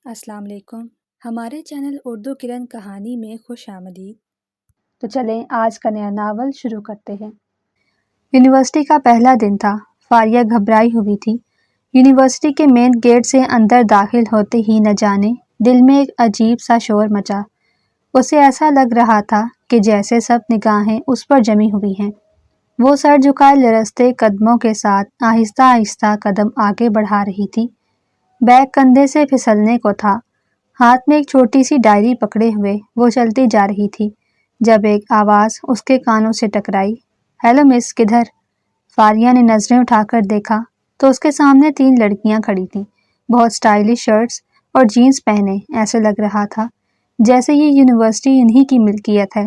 السلام علیکم۔ ہمارے چینل اردو کرن کہانی میں خوش آمدید۔ تو چلیں آج کا نیا ناول شروع کرتے ہیں۔ یونیورسٹی کا پہلا دن تھا۔ فاریہ گھبرائی ہوئی تھی۔ یونیورسٹی کے مین گیٹ سے اندر داخل ہوتے ہی نہ جانے دل میں ایک عجیب سا شور مچا۔ اسے ایسا لگ رہا تھا کہ جیسے سب نگاہیں اس پر جمی ہوئی ہیں۔ وہ سر جھکائے لرزتے قدموں کے ساتھ آہستہ آہستہ قدم آگے بڑھا رہی تھی۔ بیگ کندھے سے پھسلنے کو تھا۔ ہاتھ میں ایک چھوٹی سی ڈائری پکڑے ہوئے وہ چلتی جا رہی تھی جب ایک آواز اس کے کانوں سے ٹکرائی۔ ہیلو مس، کدھر؟ فاریہ نے نظریں اٹھا کر دیکھا تو اس کے سامنے 3 لڑکیاں کھڑی تھیں، بہت سٹائلش شرٹس اور جینز پہنے۔ ایسے لگ رہا تھا جیسے یہ یونیورسٹی انہی کی ملکیت ہے۔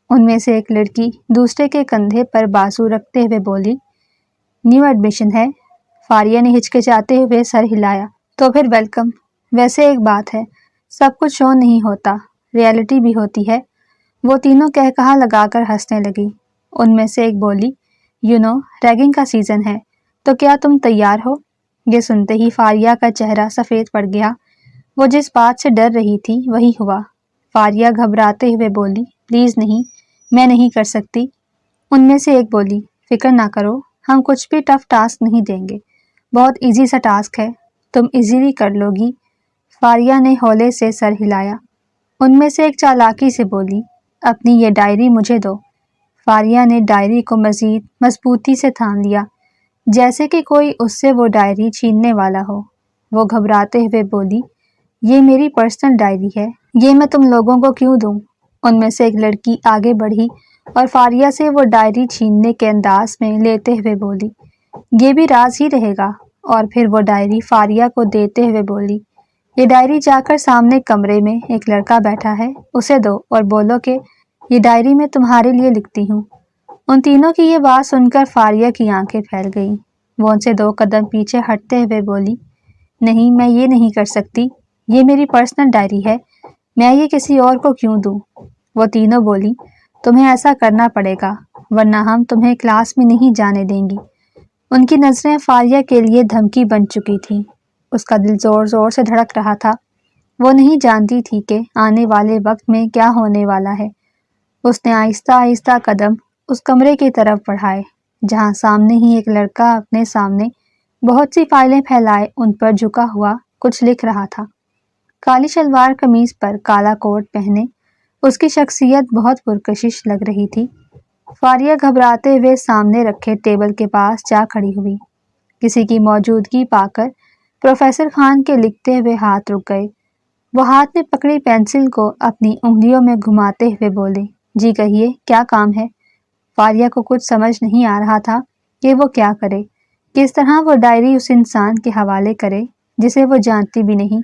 ان میں سے ایک لڑکی دوسرے کے کندھے پر بازو رکھتے ہوئے بولی، نیو ایڈمیشن ہے؟ فاریہ نے ہچکچاتے ہوئے سر ہلایا۔ تو پھر ویلکم۔ ویسے ایک بات ہے، سب کچھ شو نہیں ہوتا، ریئلٹی بھی ہوتی ہے۔ وہ تینوں کہا لگا کر ہنسنے لگی۔ ان میں سے ایک بولی، ریگنگ کا سیزن ہے، تو کیا تم تیار ہو؟ یہ سنتے ہی فاریہ کا چہرہ سفید پڑ گیا۔ وہ جس بات سے ڈر رہی تھی وہی ہوا۔ فاریہ گھبراتے ہوئے بولی، پلیز نہیں، میں نہیں کر سکتی۔ ان میں سے ایک بولی، فکر نہ کرو، ہم کچھ بھی ٹف ٹاسک نہیں دیں گے، بہت ایزی سا ٹاسک ہے، تم ایزیلی کر لو گی۔ فاریہ نے ہولے سے سر ہلایا۔ ان میں سے ایک چالاکی سے بولی، اپنی یہ ڈائری مجھے دو۔ فاریہ نے ڈائری کو مزید مضبوطی سے تھام لیا جیسے کہ کوئی اس سے وہ ڈائری چھیننے والا ہو۔ وہ گھبراتے ہوئے بولی، یہ میری پرسنل ڈائری ہے، یہ میں تم لوگوں کو کیوں دوں؟ ان میں سے ایک لڑکی آگے بڑھی اور فاریہ سے وہ ڈائری چھیننے کے انداز میں لیتے ہوئے بولی، یہ بھی راز ہی رہے گا۔ اور پھر وہ ڈائری فاریہ کو دیتے ہوئے بولی، یہ ڈائری جا کر سامنے کمرے میں ایک لڑکا بیٹھا ہے، اسے دو اور بولو کہ یہ ڈائری میں تمہارے لیے لکھتی ہوں۔ ان تینوں کی یہ بات سن کر فاریہ کی آنکھیں پھیل گئیں۔ وہ ان سے 2 قدم پیچھے ہٹتے ہوئے بولی، نہیں، میں یہ نہیں کر سکتی، یہ میری پرسنل ڈائری ہے، میں یہ کسی اور کو کیوں دوں؟ وہ تینوں بولی، تمہیں ایسا کرنا پڑے گا ورنہ ہم تمہیں کلاس میں نہیں جانے دیں گی۔ ان کی نظریں فاریہ کے لیے دھمکی بن چکی تھیں۔ اس کا دل زور زور سے دھڑک رہا تھا۔ وہ نہیں جانتی تھی کہ آنے والے وقت میں کیا ہونے والا ہے۔ اس نے آہستہ آہستہ قدم اس کمرے کی طرف بڑھائے جہاں سامنے ہی ایک لڑکا اپنے سامنے بہت سی فائلیں پھیلائے ان پر جھکا ہوا کچھ لکھ رہا تھا۔ کالی شلوار قمیض پر کالا کوٹ پہنے اس کی شخصیت بہت پرکشش لگ رہی تھی۔ فاریہ گھبراتے ہوئے سامنے رکھے ٹیبل کے پاس جا کھڑی ہوئی۔ کسی کی موجودگی پا کر پروفیسر خان کے لکھتے ہوئے ہاتھ رک گئے۔ وہ ہاتھ میں پکڑی پینسل کو اپنی انگلیوں میں گھماتے ہوئے بولے، جی کہیے، کیا کام ہے؟ فاریہ کو کچھ سمجھ نہیں آ رہا تھا کہ وہ کیا کرے، کس طرح وہ ڈائری اس انسان کے حوالے کرے جسے وہ جانتی بھی نہیں۔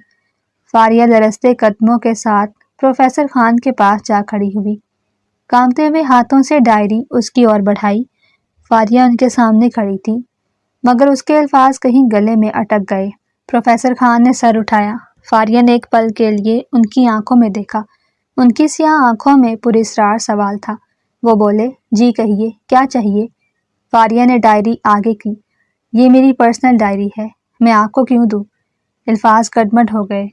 فاریہ لرزتے قدموں کے ساتھ پروفیسر خان کے پاس جا کھڑی ہوئی۔ کانپتے ہوئے ہاتھوں سے ڈائری اس کی اور بڑھائی۔ فاریہ ان کے سامنے کھڑی تھی مگر اس کے الفاظ کہیں گلے میں اٹک گئے۔ پروفیسر خان نے سر اٹھایا۔ فاریہ نے ایک پل کے لیے ان کی آنکھوں میں دیکھا۔ ان کی سیاہ آنکھوں میں پراسرار سوال تھا۔ وہ بولے، جی کہیے، کیا چاہیے؟ فاریہ نے ڈائری آگے کی، یہ میری پرسنل ڈائری ہے، میں آپ کو کیوں دوں؟ الفاظ گڈمڈ ہو گئے۔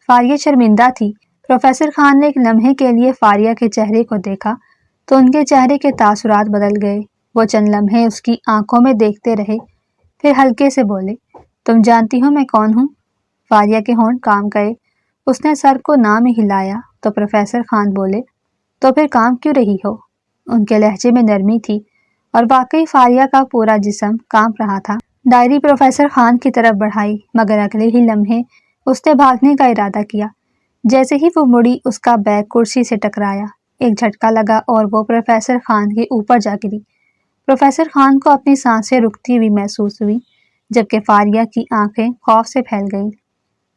فاریہ شرمندہ تھی۔ پروفیسر خان نے ایک لمحے کے لیے فاریہ کے چہرے کو دیکھا تو ان کے چہرے کے تاثرات بدل گئے۔ وہ چند لمحے اس کی آنکھوں میں دیکھتے رہے، پھر ہلکے سے بولے، تم جانتی ہو میں کون ہوں؟ فاریہ کے ہونٹ کانپ گئے۔ اس نے سر کو نہ میں ہلایا تو پروفیسر خان بولے، تو پھر کانپ کیوں رہی ہو؟ ان کے لہجے میں نرمی تھی اور واقعی فاریہ کا پورا جسم کانپ رہا تھا۔ ڈائری پروفیسر خان کی طرف بڑھائی مگر اگلے ہی لمحے اس نے بھاگنے کا ارادہ کیا۔ جیسے ہی وہ مڑی اس کا بیگ کرسی سے ٹکرایا، ایک جھٹکا لگا اور وہ پروفیسر خان کے اوپر جا گری۔ پروفیسر خان کو اپنی سانسیں رکتی ہوئی محسوس ہوئی جبکہ فاریہ کی آنکھیں خوف سے پھیل گئیں،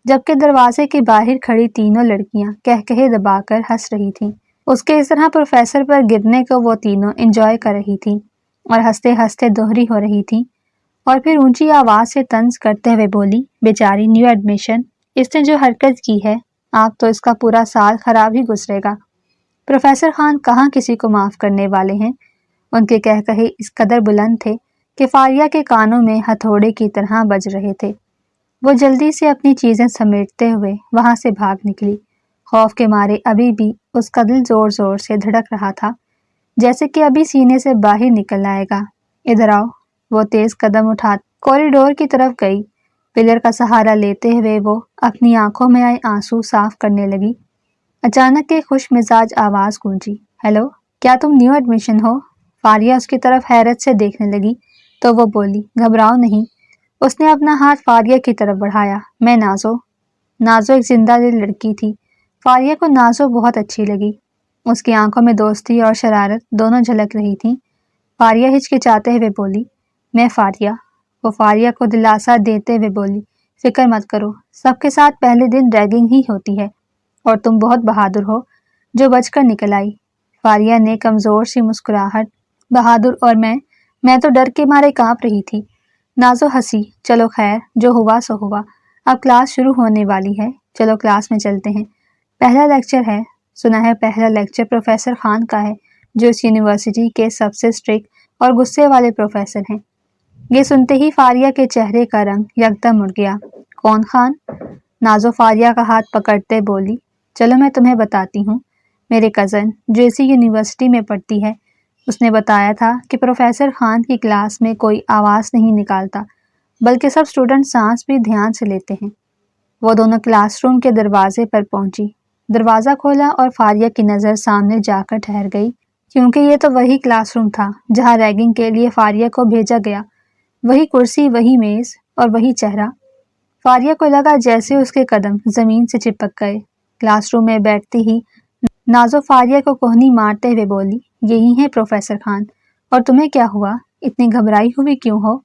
جبکہ دروازے کے باہر کھڑی تینوں لڑکیاں کہکہے دبا کر ہنس رہی تھیں۔ اس کے اس طرح پروفیسر پر گرنے کو وہ تینوں انجوائے کر رہی تھیں اور ہنستے ہنستے دوہری ہو رہی تھیں، اور پھر اونچی آواز سے طنز کرتے ہوئے بولی، بیچاری نیو ایڈمیشن، اس نے جو حرکت کی ہے آپ تو اس کا پورا سال خراب ہی گزرے گا۔ پروفیسر خان کہاں کسی کو معاف کرنے والے ہیں۔ ان کے کہے اس قدر بلند تھے کہ فاریہ کے کانوں میں ہتھوڑے کی طرح بج رہے تھے۔ وہ جلدی سے اپنی چیزیں سمیٹتے ہوئے وہاں سے بھاگ نکلی۔ خوف کے مارے ابھی بھی اس کا دل زور زور سے دھڑک رہا تھا، جیسے کہ ابھی سینے سے باہر نکل آئے گا۔ ادھر آؤ، وہ تیز قدم اٹھا کوریڈور کی طرف گئی۔ پلر کا سہارا لیتے ہوئے وہ اپنی آنکھوں میں آئے آنسو صاف کرنے لگی۔ اچانک ایک خوش مزاج آواز گونجی، ہیلو، کیا تم نیو ایڈمیشن ہو؟ فاریہ اس کی طرف حیرت سے دیکھنے لگی تو وہ بولی، گھبراؤ نہیں۔ اس نے اپنا ہاتھ فاریہ کی طرف بڑھایا، میں نازو۔ نازو ایک زندہ دل لڑکی تھی۔ فاریہ کو نازو بہت اچھی لگی۔ اس کی آنکھوں میں دوستی اور شرارت دونوں جھلک رہی تھیں۔ فاریہ ہچکچاتے ہوئے بولی، میں فاریہ۔ وہ فاریہ کو دلاسا دیتے ہوئے بولی، فکر مت کرو، سب کے ساتھ پہلے دن ریگنگ ہی ہوتی ہے اور تم بہت بہادر ہو جو بچ کر نکل آئی۔ فاریہ نے کمزور سی مسکراہٹ، بہادر اور میں تو ڈر کے مارے کانپ رہی تھی۔ نازو ہنسی، چلو خیر، جو ہوا سو ہوا، اب کلاس شروع ہونے والی ہے، چلو کلاس میں چلتے ہیں۔ پہلا لیکچر ہے، سنا ہے پہلا لیکچر پروفیسر خان کا ہے، جو اس یونیورسٹی کے سب سے اسٹرکٹ اور غصے والے پروفیسر ہیں۔ یہ سنتے ہی فاریہ کے چہرے کا رنگ یکدم اڑ گیا۔ کون خان؟ نازو فاریہ کا ہاتھ پکڑتے بولی، چلو میں تمہیں بتاتی ہوں۔ میرے کزن جو اسی یونیورسٹی میں پڑھتی ہے، اس نے بتایا تھا کہ پروفیسر خان کی کلاس میں کوئی آواز نہیں نکالتا، بلکہ سب اسٹوڈنٹ سانس بھی دھیان سے لیتے ہیں۔ وہ دونوں کلاس روم کے دروازے پر پہنچی، دروازہ کھولا اور فاریہ کی نظر سامنے جا کر ٹھہر گئی، کیونکہ یہ تو وہی کلاس روم تھا جہاں ریگنگ کے لیے فاریہ کو بھیجا گیا۔ وہی کرسی، وہی میز اور وہی چہرہ۔ فاریہ کو لگا جیسے اس کے قدم زمین سے چپک گئے۔ کلاس روم میں بیٹھتی ہی نازو فاریہ کو کوہنی مارتے ہوئے بولی، یہی ہے پروفیسر خان، اور تمہیں کیا ہوا؟ اتنی گھبرائی ہوئی کیوں ہو؟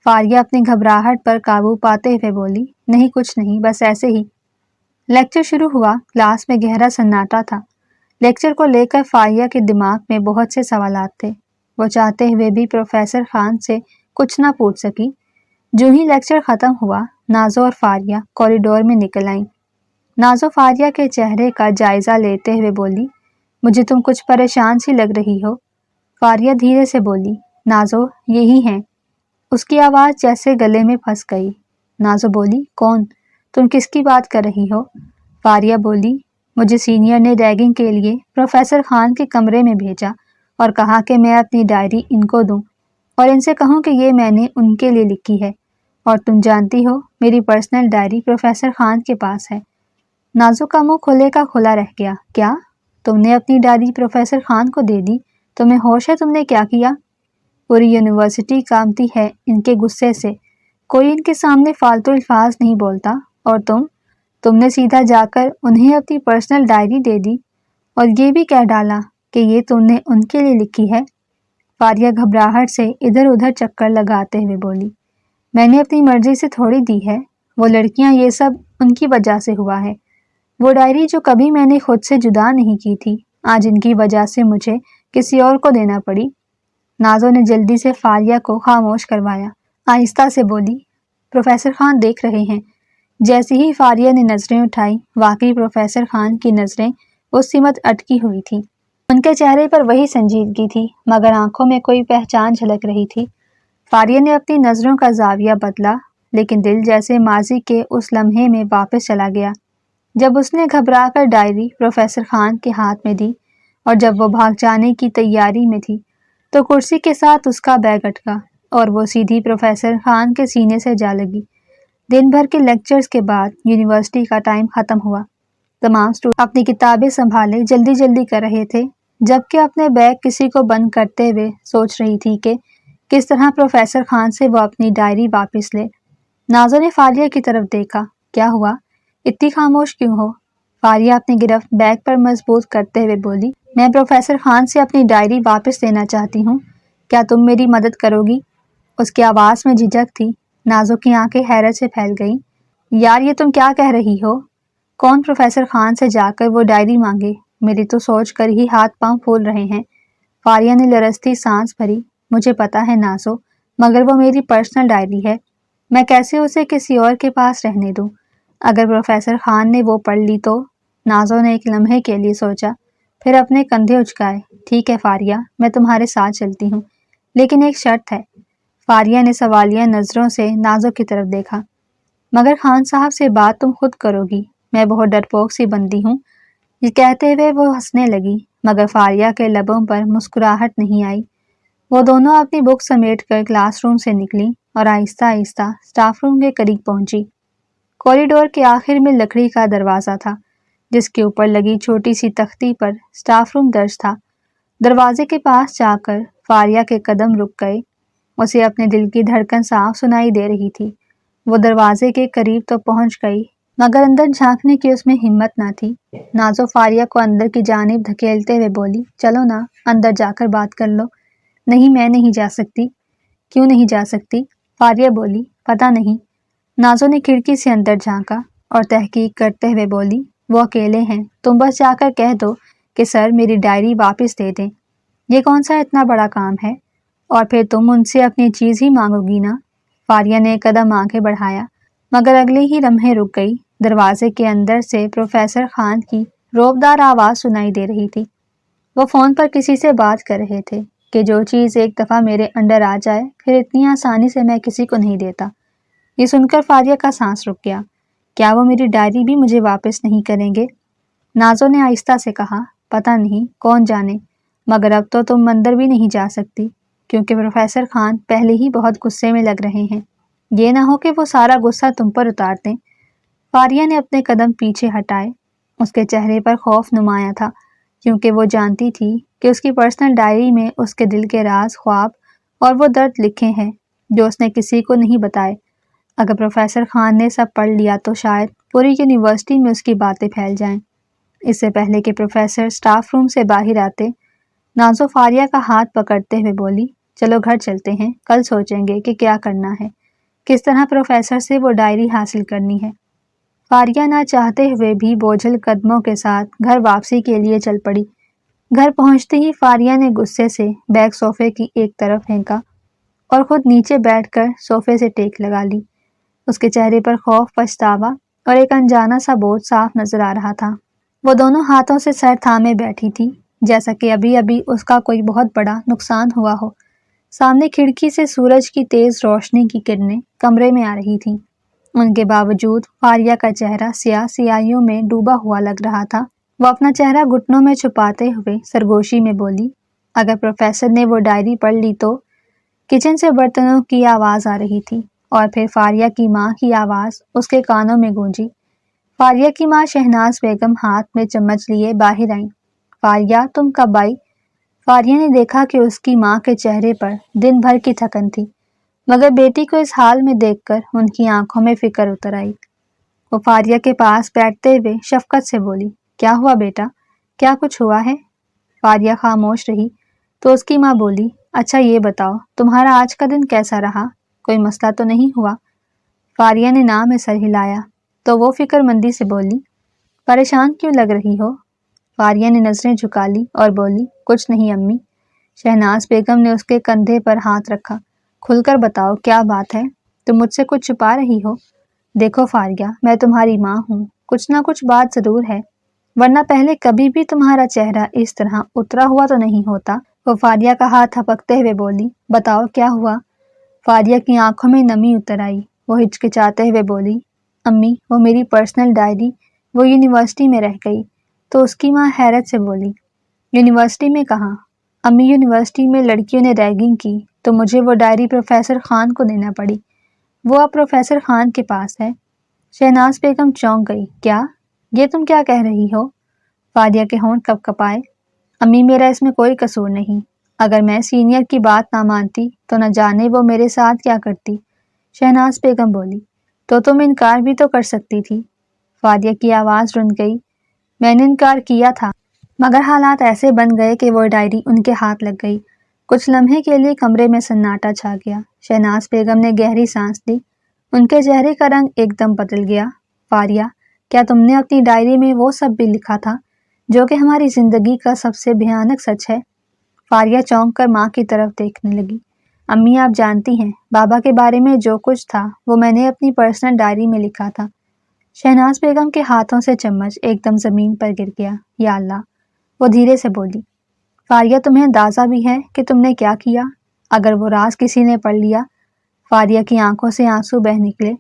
فاریہ اپنی گھبراہٹ پر قابو پاتے ہوئے بولی، نہیں کچھ نہیں، بس ایسے ہی۔ لیکچر شروع ہوا۔ کلاس میں گہرا سناٹا تھا۔ لیکچر کو لے کر فاریہ کے دماغ میں بہت سے سوالات تھے۔ وہ چاہتے ہوئے بھی پروفیسر خان سے کچھ نہ پوچھ سکی۔ جو ہی لیکچر ختم ہوا، نازو اور فاریہ کوریڈور میں نکل آئیں۔ نازو فاریہ کے چہرے کا جائزہ لیتے ہوئے بولی، مجھے تم کچھ پریشان سی لگ رہی ہو۔ فاریہ دھیرے سے بولی، نازو یہی ہیں۔ اس کی آواز جیسے گلے میں پھنس گئی۔ نازو بولی، کون؟ تم کس کی بات کر رہی ہو؟ فاریہ بولی، مجھے سینئر نے ریگنگ کے لیے پروفیسر خان کے کمرے میں بھیجا اور کہا کہ میں اپنی ڈائری ان کو دوں اور ان سے کہوں کہ یہ میں نے ان کے لیے لکھی ہے، اور تم جانتی ہو میری پرسنل ڈائری پروفیسر خان کے پاس ہے۔ نازو کا منہ کھلے کا کھلا رہ گیا۔ کیا؟ تم نے اپنی ڈائری پروفیسر خان کو دے دی؟ تمہیں ہوش ہے تم نے کیا کیا؟ پوری یونیورسٹی کانپتی ہے ان کے غصے سے، کوئی ان کے سامنے فالتو الفاظ نہیں بولتا، اور تم نے سیدھا جا کر انہیں اپنی پرسنل ڈائری دے دی اور یہ بھی کہہ ڈالا کہ یہ تم نے ان کے لیے لکھی ہے۔ فاریہ گھبراہٹ سے ادھر ادھر چکر لگاتے ہوئے بولی، میں نے اپنی مرضی سے تھوڑی دی ہے، وہ لڑکیاں یہ سب ان کی وجہ سے ہوا ہے۔ وہ ڈائری جو کبھی میں نے خود سے جدا نہیں کی تھی، آج ان کی وجہ سے مجھے کسی اور کو دینا پڑی۔ نازو نے جلدی سے فاریہ کو خاموش کروایا، آہستہ سے بولی، پروفیسر خان دیکھ رہے ہیں۔ جیسے ہی فاریہ نے نظریں اٹھائی، واقعی پروفیسر خان کی نظریں اس سمت اٹکی ہوئی تھیں۔ ان کے چہرے پر وہی سنجیدگی تھی، مگر آنکھوں میں کوئی پہچان جھلک رہی تھی۔ فاریہ نے اپنی نظروں کا زاویہ بدلا، لیکن دل جیسے ماضی کے اس لمحے میں واپس چلا گیا جب اس نے گھبرا کر ڈائری پروفیسر خان کے ہاتھ میں دی، اور جب وہ بھاگ جانے کی تیاری میں تھی تو کرسی کے ساتھ اس کا بیگ اٹکا اور وہ سیدھی پروفیسر خان کے سینے سے جا لگی۔ دن بھر کے لیکچرز کے بعد یونیورسٹی کا ٹائم ختم ہوا۔ تمام اسٹوڈنٹ اپنی کتابیں سنبھالے جلدی جلدی کر رہے تھے، جبکہ اپنے بیگ کسی کو بند کرتے ہوئے سوچ رہی تھی کہ کس طرح پروفیسر خان سے وہ اپنی ڈائری واپس لے۔ نازو نے فاریہ کی طرف دیکھا، کیا ہوا؟ اتنی خاموش کیوں ہو؟ فاریہ اپنی گرفت بیگ پر مضبوط کرتے ہوئے بولی، میں پروفیسر خان سے اپنی ڈائری واپس لینا چاہتی ہوں، کیا تم میری مدد کرو گی؟ اس کی آواز میں جھجک تھی۔ نازو کی آنکھیں حیرت سے پھیل گئیں۔ یار یہ تم کیا کہہ رہی ہو؟ کون پروفیسر خان سے جا کر وہ ڈائری مانگے؟ میری تو سوچ کر ہی ہاتھ پاؤں پھول رہے ہیں۔ فاریہ نے لرزتی سانس بھری، مجھے پتا ہے نازو، مگر وہ میری پرسنل ڈائری ہے، میں کیسے اسے کسی اور کے پاس رہنے دوں؟ اگر پروفیسر خان نے وہ پڑھ لی تو؟ نازو نے ایک لمحے کے لیے سوچا، پھر اپنے کندھے اچکائے۔ ٹھیک ہے فاریہ، میں تمہارے ساتھ چلتی ہوں، لیکن ایک شرط ہے۔ فاریہ نے سوالیہ نظروں سے نازو کی طرف دیکھا۔ مگر خان صاحب سے بات تم خود کرو گی، میں بہت ڈرپوک سی بندی ہوں۔ یہ کہتے ہوئے وہ ہنسنے لگی، مگر فاریہ کے لبوں پر مسکراہٹ نہیں آئی۔ وہ دونوں اپنی بک سمیٹ کر کلاس روم سے نکلیں اور آہستہ آہستہ سٹاف روم کے قریب پہنچی۔ کوریڈور کے آخر میں لکڑی کا دروازہ تھا، جس کے اوپر لگی چھوٹی سی تختی پر سٹاف روم درج تھا۔ دروازے کے پاس جا کر فاریہ کے قدم رک گئے۔ اسے اپنے دل کی دھڑکن صاف سنائی دے رہی تھی۔ وہ دروازے کے قریب تو پہنچ گئی، مگر اندر جھانکنے کی اس میں ہمت نہ تھی۔ نازو فاریہ کو اندر کی جانب دھکیلتے ہوئے بولی، چلو نا، اندر جا کر بات کر لو۔ نہیں، میں نہیں جا سکتی۔ کیوں نہیں جا سکتی؟ فاریہ بولی، پتہ نہیں۔ نازو نے کھڑکی سے اندر جھانکا اور تحقیق کرتے ہوئے بولی، وہ اکیلے ہیں، تم بس جا کر کہہ دو کہ سر میری ڈائری واپس دے دیں۔ یہ کون سا اتنا بڑا کام ہے؟ اور پھر تم ان سے اپنی چیز ہی مانگو گی نا؟ فاریہ نے قدم آگے بڑھایا، مگر اگلے ہی لمحے رک گئی۔ دروازے کے اندر سے پروفیسر خان کی روبدار آواز سنائی دے رہی تھی۔ وہ فون پر کسی سے بات کر رہے تھے کہ جو چیز ایک دفعہ میرے انڈر آ جائے پھر اتنی آسانی سے میں کسی کو نہیں دیتا۔ یہ سن کر فاریہ کا سانس رک گیا۔ کیا وہ میری ڈائری بھی مجھے واپس نہیں کریں گے؟ نازو نے آہستہ سے کہا، پتہ نہیں، کون جانے، مگر اب تو تم اندر بھی نہیں جا سکتی، کیونکہ پروفیسر خان پہلے ہی بہت غصے میں لگ رہے ہیں۔ یہ نہ ہو کہ وہ سارا غصہ تم پر اتار دیں۔ فاریہ نے اپنے قدم پیچھے ہٹائے۔ اس کے چہرے پر خوف نمایاں تھا، کیونکہ وہ جانتی تھی کہ اس کی پرسنل ڈائری میں اس کے دل کے راز، خواب اور وہ درد لکھے ہیں جو اس نے کسی کو نہیں بتائے۔ اگر پروفیسر خان نے سب پڑھ لیا تو شاید پوری یونیورسٹی میں اس کی باتیں پھیل جائیں۔ اس سے پہلے کہ پروفیسر سٹاف روم سے باہر آتے، نازو فاریہ کا ہاتھ پکڑتے ہوئے بولی، چلو گھر چلتے ہیں، کل سوچیں گے کہ کیا کرنا ہے، کس طرح پروفیسر سے وہ ڈائری حاصل کرنی ہے۔ فاریہ نہ چاہتے ہوئے بھی بوجھل قدموں کے ساتھ گھر واپسی کے لیے چل پڑی۔ گھر پہنچتے ہی فاریہ نے غصے سے بیگ صوفے کی ایک طرف پھینکا اور خود نیچے بیٹھ کر صوفے سے ٹیک لگا لی۔ اس کے چہرے پر خوف، پچھتاوا اور ایک انجانا سا بوجھ صاف نظر آ رہا تھا۔ وہ دونوں ہاتھوں سے سر تھامے بیٹھی تھی، جیسا کہ ابھی ابھی اس کا کوئی بہت بڑا نقصان ہوا ہو۔ سامنے کھڑکی سے سورج کی تیز روشنی کی کرنیں کمرے میں آ رہی تھیں۔ ان کے باوجود فاریہ کا چہرہ سیاہ سیاہیوں میں ڈوبا ہوا لگ رہا تھا۔ وہ اپنا چہرہ گھٹنوں میں چھپاتے ہوئے سرگوشی میں بولی، اگر پروفیسر نے وہ ڈائری پڑھ لی تو؟ کچن سے برتنوں کی آواز آ رہی تھی اور پھر فاریہ کی ماں کی آواز اس کے کانوں میں گونجی۔ فاریہ کی ماں شہناز بیگم ہاتھ میں چمچ لیے باہر آئیں۔ فاریہ، تم کب آئی؟ فاریہ نے دیکھا کہ اس کی ماں کے چہرے پر دن بھر کی تھکن تھی، مگر بیٹی کو اس حال میں دیکھ کر ان کی آنکھوں میں فکر اتر آئی۔ وہ فاریہ کے پاس بیٹھتے ہوئے شفقت سے بولی، کیا ہوا بیٹا؟ کیا کچھ ہوا ہے؟ فاریہ خاموش رہی تو اس کی ماں بولی، اچھا یہ بتاؤ، تمہارا آج کا دن کیسا رہا؟ کوئی مسئلہ تو نہیں ہوا؟ فاریہ نے ناں میں سر ہلایا تو وہ فکر مندی سے بولی، پریشان کیوں لگ رہی ہو؟ فاریہ نے نظریں جھکا لی اور بولی، کچھ نہیں امی۔ شہناز بیگم نے اس کے کندھے پر ہاتھ رکھا، کھل کر بتاؤ کیا بات ہے، تم مجھ سے کچھ چھپا رہی ہو؟ دیکھو فاریہ، میں تمہاری ماں ہوں، کچھ نہ کچھ بات ضرور ہے، ورنہ پہلے کبھی بھی تمہارا چہرہ اس طرح اترا ہوا تو نہیں ہوتا۔ وہ فاریہ کا ہاتھ تھپکتے ہوئے بولی، بتاؤ کیا ہوا؟ فاریہ کی آنکھوں میں نمی اتر آئی۔ وہ ہچکچاتے ہوئے بولی، امی، وہ میری پرسنل ڈائری وہ یونیورسٹی میں رہ گئی۔ تو اس کی ماں حیرت سے بولی، یونیورسٹی میں کہاں؟ امی، یونیورسٹی میں لڑکیوں نے ریگنگ کی تو مجھے وہ ڈائری پروفیسر خان کو دینا پڑی، وہ اب پروفیسر خان کے پاس ہے۔ شہناز بیگم چونک گئی، کیا؟ یہ تم کیا کہہ رہی ہو؟ فاریہ کے ہونٹ کپ کپائے، امی میرا اس میں کوئی قصور نہیں، اگر میں سینئر کی بات نہ مانتی تو نہ جانے وہ میرے ساتھ کیا کرتی۔ شہناز بیگم بولی، تو تم انکار بھی تو کر سکتی تھی۔ فاریہ کی آواز رن گئی، میں نے انکار کیا تھا، مگر حالات ایسے بن گئے کہ وہ ڈائری ان کے ہاتھ لگ گئی۔ کچھ لمحے کے لیے کمرے میں سناٹا چھا گیا۔ شہناز بیگم نے گہری سانس لی، ان کے چہرے کا رنگ ایک دم بدل گیا۔ فاریہ، کیا تم نے اپنی ڈائری میں وہ سب بھی لکھا تھا جو کہ ہماری زندگی کا سب سے بھیانک سچ ہے؟ فاریہ چونک کر ماں کی طرف دیکھنے لگی، امی آپ جانتی ہیں بابا کے بارے میں جو کچھ تھا وہ میں نے اپنی پرسنل ڈائری میں لکھا تھا۔ شہناز بیگم کے ہاتھوں سے چمچ ایک دم زمین پر گر گیا۔ یا اللہ! وہ دھیرے سے بولی، فاریہ تمہیں اندازہ بھی ہے کہ تم نے کیا کیا؟ اگر وہ راز کسی نے پڑھ لیا؟ فاریہ کی آنکھوں سے آنسو بہہ نکلے۔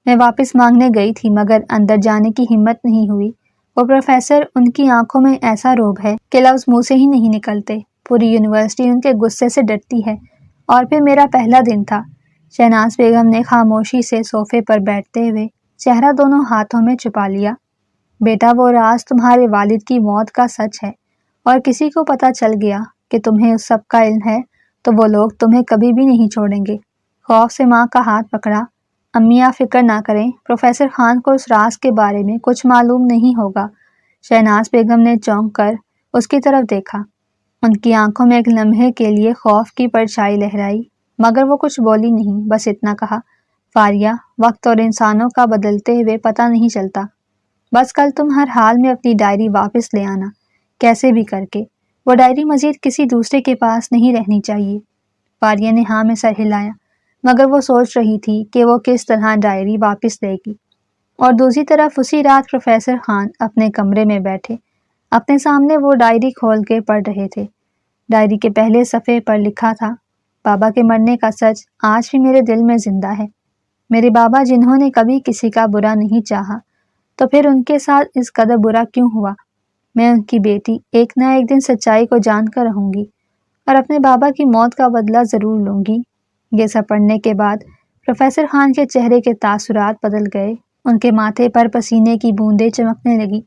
میں واپس مانگنے گئی تھی مگر اندر جانے کی ہمت نہیں ہوئی۔ وہ پروفیسر، ان کی آنکھوں میں ایسا روب ہے کہ لفظ منہ سے ہی نہیں نکلتے۔ پوری یونیورسٹی ان کے غصے سے ڈرتی ہے۔ اور پھر میرا پہلا دن تھا۔ شہناز بیگم نے خاموشی سے صوفے پر بیٹھتے ہوئے چہرہ دونوں ہاتھوں میں چھپا لیا۔ بیٹا، وہ راز تمہارے والد کی موت کا سچ ہے، اور کسی کو پتہ چل گیا کہ تمہیں اس سب کا علم ہے تو وہ لوگ تمہیں کبھی بھی نہیں چھوڑیں گے۔ خوف سے ماں کا ہاتھ پکڑا۔ امی، آپ فکر نہ کریں، پروفیسر خان کو اس راز کے بارے میں کچھ معلوم نہیں ہوگا۔ شہناز بیگم نے چونک کر اس کی طرف دیکھا۔ ان کی آنکھوں میں ایک لمحے کے لیے خوف کی پرچھائی لہرائی، مگر وہ کچھ بولی نہیں، بس اتنا کہا، فاریہ، وقت اور انسانوں کا بدلتے ہوئے پتہ نہیں چلتا۔ بس کل تم ہر حال میں اپنی ڈائری واپس لے آنا، کیسے بھی کر کے۔ وہ ڈائری مزید کسی دوسرے کے پاس نہیں رہنی چاہیے۔ فاریہ نے ہاں میں سر ہلایا، مگر وہ سوچ رہی تھی کہ وہ کس طرح ڈائری واپس لے گی۔ اور دوسری طرف اسی رات پروفیسر خان اپنے کمرے میں بیٹھے، اپنے سامنے وہ ڈائری کھول کے پڑھ رہے تھے۔ ڈائری کے پہلے صفحے پر لکھا تھا، بابا کے مرنے کا سچ آج بھی میرے دل میں زندہ ہے۔ میرے بابا جنہوں نے کبھی کسی کا برا نہیں چاہا، تو پھر ان کے ساتھ اس قدر برا کیوں ہوا؟ میں ان کی بیٹی ایک نہ ایک دن سچائی کو جان کر رہوں گی، اور اپنے بابا کی موت کا بدلہ ضرور لوں گی۔ یہ سب پڑھنے کے بعد پروفیسر خان کے چہرے کے تاثرات بدل گئے۔ ان کے ماتھے پر پسینے کی بوندیں چمکنے لگی۔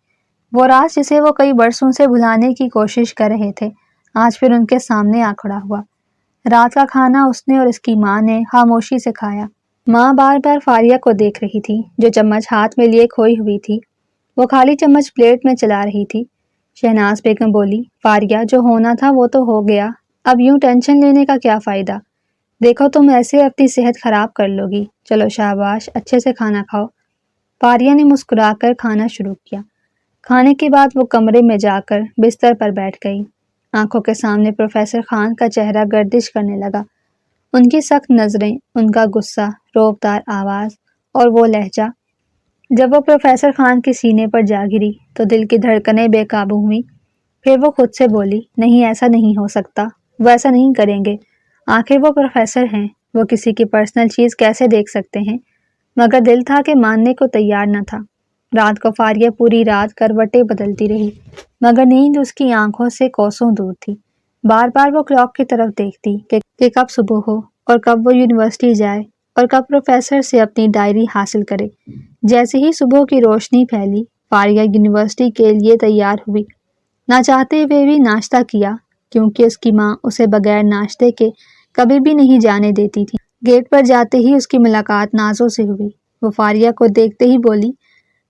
وہ راز جسے وہ کئی برسوں سے بھلانے کی کوشش کر رہے تھے، آج پھر ان کے سامنے آ کھڑا ہوا۔ رات کا کھانا اس نے اور اس کی ماں نے خاموشی سے کھایا۔ ماں بار بار فاریہ کو دیکھ رہی تھی، جو چمچ ہاتھ میں لیے کھوئی ہوئی تھی۔ وہ خالی چمچ پلیٹ میں چلا رہی تھی۔ شہناز بیگم بولی، فاریہ، جو ہونا تھا وہ تو ہو گیا، اب یوں ٹینشن لینے کا کیا فائدہ؟ دیکھو تم ایسے اپنی صحت خراب کر لو گی۔ چلو شاباش، اچھے سے کھانا کھاؤ۔ فاریہ نے مسکرا کر کھانا شروع کیا۔ کھانے کے بعد وہ کمرے میں جا کر بستر پر بیٹھ گئی۔ آنکھوں کے سامنے پروفیسر خان کا چہرہ گردش کرنے لگا۔ ان کی سخت نظریں، ان کا غصہ، روبدار آواز اور وہ لہجہ۔ جب وہ پروفیسر خان کے سینے پر جا گری تو دل کی دھڑکنیں بے قابو ہوئیں۔ پھر وہ خود سے بولی، نہیں، ایسا نہیں ہو سکتا، وہ ایسا نہیں کریں گے۔ آخر وہ پروفیسر ہیں، وہ کسی کی پرسنل چیز کیسے دیکھ سکتے ہیں؟ مگر دل تھا کہ ماننے کو تیار نہ تھا۔ رات کو فاریہ پوری رات کروٹیں بدلتی رہی، مگر نیند اس کی آنکھوں سے کوسوں دور تھی۔ بار بار وہ کلاک کی طرف دیکھتی کہ کب صبح ہو اور کب وہ یونیورسٹی جائے اور کب پروفیسر سے اپنی ڈائری حاصل کرے۔ جیسے ہی صبح کی روشنی پھیلی، فاریہ یونیورسٹی کے لیے تیار ہوئی۔ نہ چاہتے ہوئے بھی ناشتہ کیا، کیونکہ اس کی ماں اسے بغیر ناشتے کے کبھی بھی نہیں جانے دیتی تھی۔ گیٹ پر جاتے ہی اس کی ملاقات نازو سے ہوئی۔ وہ فاریہ کو دیکھتے ہی بولی،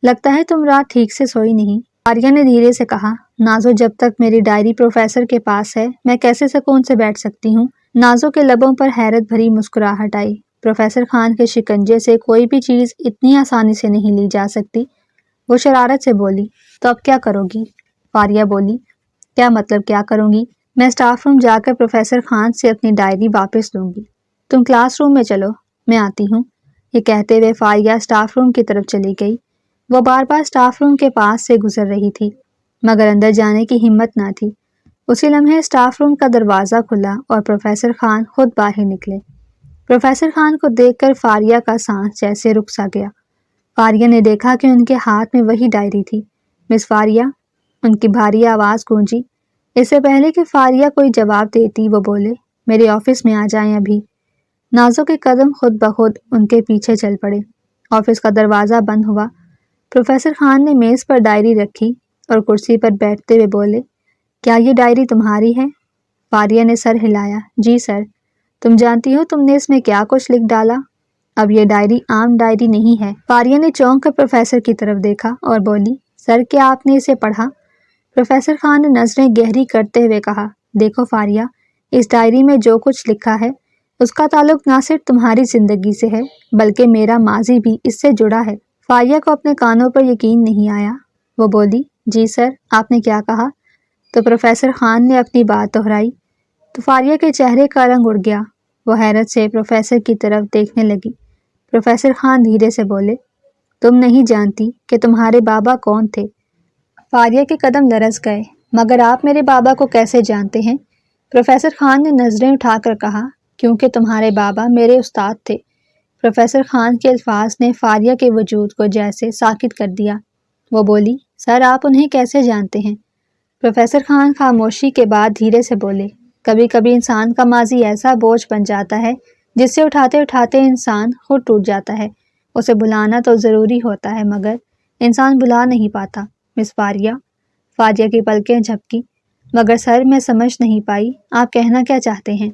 لگتا ہے تم رات ٹھیک سے سوئی نہیں۔ فاریہ نے دھیرے سے کہا، نازو، جب تک میری ڈائری پروفیسر کے پاس ہے میں کیسے سکون سے بیٹھ سکتی ہوں؟ نازو کے لبوں پر حیرت بھری مسکراہٹ آئی۔ پروفیسر خان کے شکنجے سے کوئی بھی چیز اتنی آسانی سے نہیں لی جا سکتی۔ وہ شرارت سے بولی، تو اب کیا کرو گی؟ فاریہ بولی، کیا مطلب کیا کروں گی؟ میں اسٹاف روم جا کر پروفیسر خان سے اپنی ڈائری واپس لوں گی۔ تم کلاس روم میں چلو، میں آتی ہوں۔ یہ کہتے ہوئے فاریہ اسٹاف روم کی طرف چلی گئی۔ وہ بار بار اسٹاف روم کے پاس سے گزر رہی تھی، مگر اندر جانے کی ہمت نہ تھی۔ اسی لمحے اسٹاف روم کا دروازہ کھلا اور پروفیسر خان خود باہر نکلے۔ پروفیسر خان کو دیکھ کر فاریہ کا سانس جیسے رک سا گیا۔ فاریہ نے دیکھا کہ ان کے ہاتھ میں وہی ڈائری تھی۔ مس فاریہ، ان کی بھاری آواز گونجی۔ اس سے پہلے کہ فاریہ کوئی جواب دیتی وہ بولے، میرے آفس میں آ جائیں ابھی۔ نازو کے قدم خود بخود ان کے پیچھے چل پڑے۔ آفس کا دروازہ بند ہوا۔ پروفیسر خان نے میز پر ڈائری رکھی اور کرسی پر بیٹھتے ہوئے بولے، کیا یہ ڈائری تمہاری ہے؟ فاریہ نے سر ہلایا، جی سر۔ تم جانتی ہو تم نے اس میں کیا کچھ لکھ ڈالا؟ اب یہ ڈائری عام ڈائری نہیں ہے۔ فاریہ نے چونک کر پروفیسر کی طرف دیکھا اور بولی، سر، کیا آپ نے اسے پڑھا؟ پروفیسر خان نے نظریں گہری کرتے ہوئے کہا، دیکھو فاریہ، اس ڈائری میں جو کچھ لکھا ہے اس کا تعلق نہ صرف تمہاری زندگی سے ہے بلکہ میرا ماضی بھی اس سے جڑا ہے۔ فاریہ کو اپنے کانوں پر یقین نہیں آیا۔ وہ بولی، جی سر، آپ نے کیا کہا؟ تو پروفیسر خان نے اپنی بات دہرائی تو فاریہ کے چہرے کا رنگ اڑ گیا۔ وہ حیرت سے پروفیسر کی طرف دیکھنے لگی۔ پروفیسر خان دھیرے سے بولے، تم نہیں جانتی کہ تمہارے بابا کون تھے؟ فاریہ کے قدم لرز گئے، مگر آپ میرے بابا کو کیسے جانتے ہیں؟ پروفیسر خان نے نظریں اٹھا کر کہا، کیونکہ تمہارے بابا میرے استاد تھے۔ پروفیسر خان کے الفاظ نے فاریہ کے وجود کو جیسے ساکت کر دیا۔ وہ بولی، سر آپ انہیں کیسے جانتے ہیں؟ پروفیسر خان خاموشی کے بعد دھیرے سے بولے، کبھی کبھی انسان کا ماضی ایسا بوجھ بن جاتا ہے جس سے اٹھاتے اٹھاتے انسان خود ٹوٹ جاتا ہے۔ اسے بھلانا تو ضروری ہوتا ہے مگر انسان بھلا نہیں پاتا۔ مس فاریہ کی پلکیں جھپکی۔ مگر سر میں سمجھ نہیں پائی آپ کہنا کیا چاہتے ہیں؟